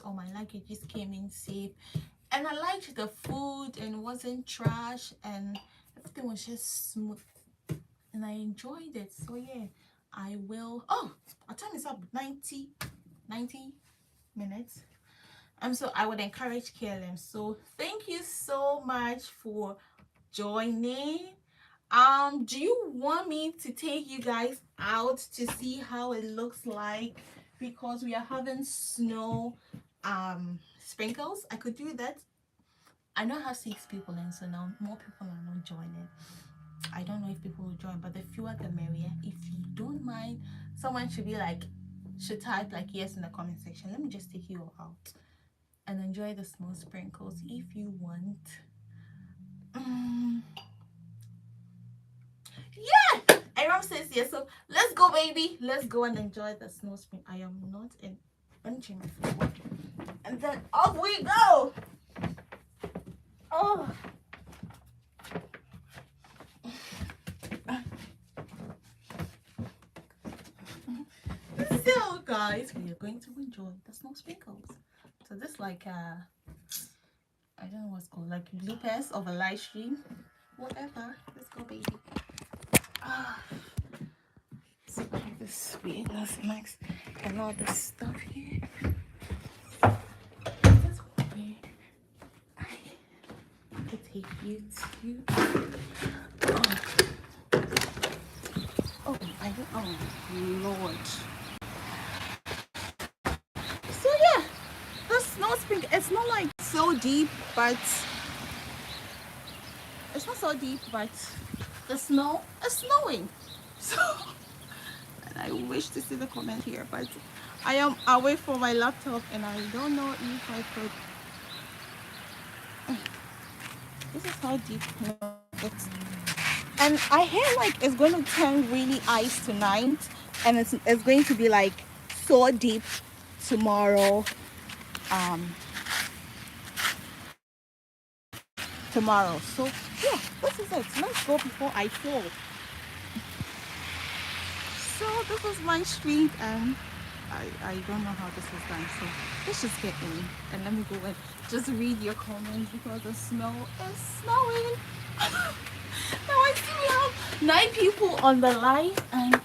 or my luggages came in safe, and I liked the food and it wasn't trash, and everything was just smooth, and I enjoyed it. So yeah, I will. Oh, our time is up. 90 minutes. So I would encourage KLM. So thank you so much for joining. Do you want me to take you guys out to see how it looks like, because we are having snow sprinkles? I could do that. I know I have 6 people in, so now more people are not joining. I don't know if people will join, but the fewer the merrier. If you don't mind, someone should type like yes in the comment section. Let me just take you all out and enjoy the snow sprinkles if you want. Yeah, Aram says yes. So let's go, baby. Let's go and enjoy the snow spring. I am not in. Let me change my phone. And then off we go. Oh. So guys, we are going to enjoy the snow sprinkles. So this I don't know what's called, like bloopers of a live stream, whatever. Let's go, baby. So I have this sweetness max and all this stuff here. That's where I could take you to. Oh Lord. So yeah, the snow sprinkle, it's not like so deep, but it's not so deep, but the snow is snowing. So, and I wish to see the comment here, but I am away from my laptop and I don't know if I could. This is how deep it's. And I hear like it's going to turn really ice tonight, and it's going to be like so deep tomorrow. Tomorrow. So yeah, this is it. Let's go before I fall. So this is my street, and I don't know how this is done. So let's just get in and let me go and just read your comments because the snow is snowing. Now I see we have 9 people on the live, and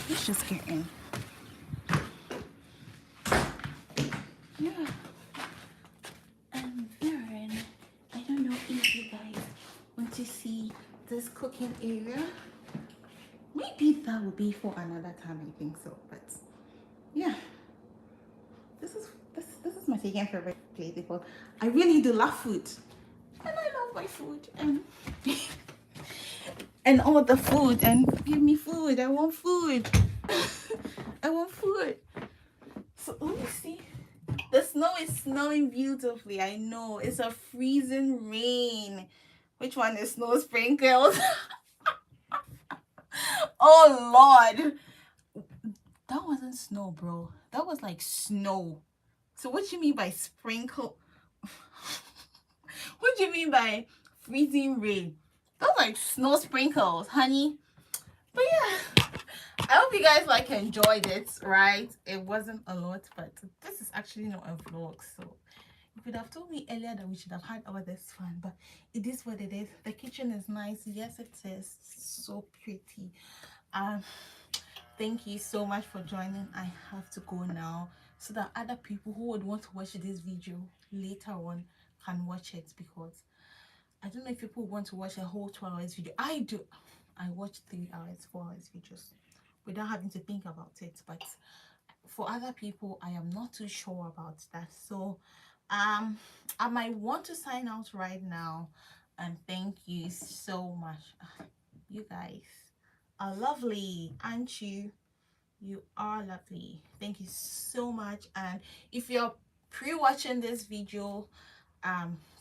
let's just get in. Yeah. And then I don't know if you guys want to see this cooking area. Maybe that will be for another time, I think so. But yeah, this is my second favorite place because I really do love food, and I love my food, and and all the food, and give me food. I want food. I want food. So let me see. The snow is snowing beautifully. I know it's a freezing rain. Which one is snow sprinkles? Oh Lord, that wasn't snow, bro. That was like snow. So what do you mean by sprinkle? What do you mean by freezing rain? Those like snow sprinkles, honey. But yeah, I hope you guys enjoyed it, right? It wasn't a lot, but this is actually not a vlog, so You could have told me earlier that we should have had all this fun, but it is what it is. The kitchen is nice. Yes, it is so pretty. Um, thank you so much for joining. I have to go now so that other people who would want to watch this video later on can watch it, because I don't know if people want to watch a whole 2 hours video. I do. I watch 3 hours, 4 hours videos without having to think about it. But for other people, I am not too sure about that. So I might want to sign out right now, and thank you so much. You guys are lovely, aren't you? You are lovely. Thank you so much. And if you're pre-watching this video,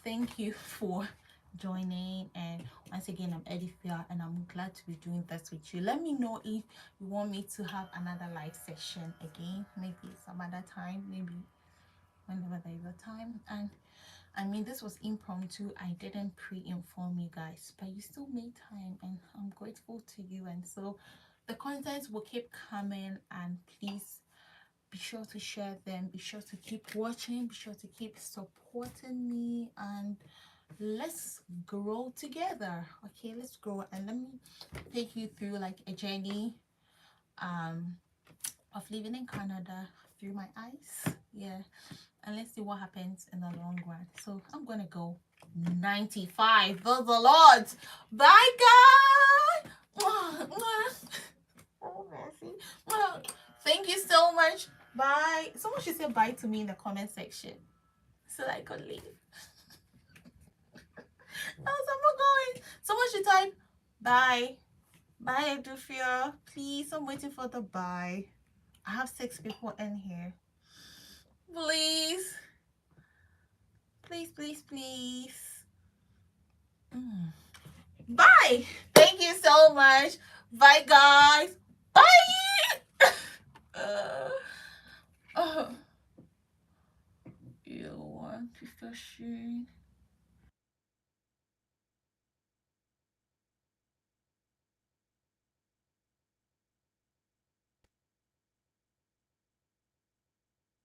thank you for joining. And once again, I'm Edithia, and I'm glad to be doing this with you. Let me know if you want me to have another live session again, maybe some other time, maybe whenever there is a time. And I mean, this was impromptu. I didn't pre-inform you guys, but you still made time, and I'm grateful to you. And so the content will keep coming, and please be sure to share them, be sure to keep watching, be sure to keep supporting me, and let's grow together. Okay, let's grow. And let me take you through like a journey of living in Canada through my eyes. Yeah, and let's see what happens in the long run. So I'm gonna go 95. Praise the Lord. Bye, guys. Oh, mercy. Thank you so much. Bye. Someone should say bye to me in the comment section so that I could leave. How's someone going? Someone should type bye. Bye, Edufia. Please, I'm waiting for the bye. I have 6 people in here. Please. Please, please, please. Bye. Thank you so much. Bye, guys. Bye. You want to start shooting?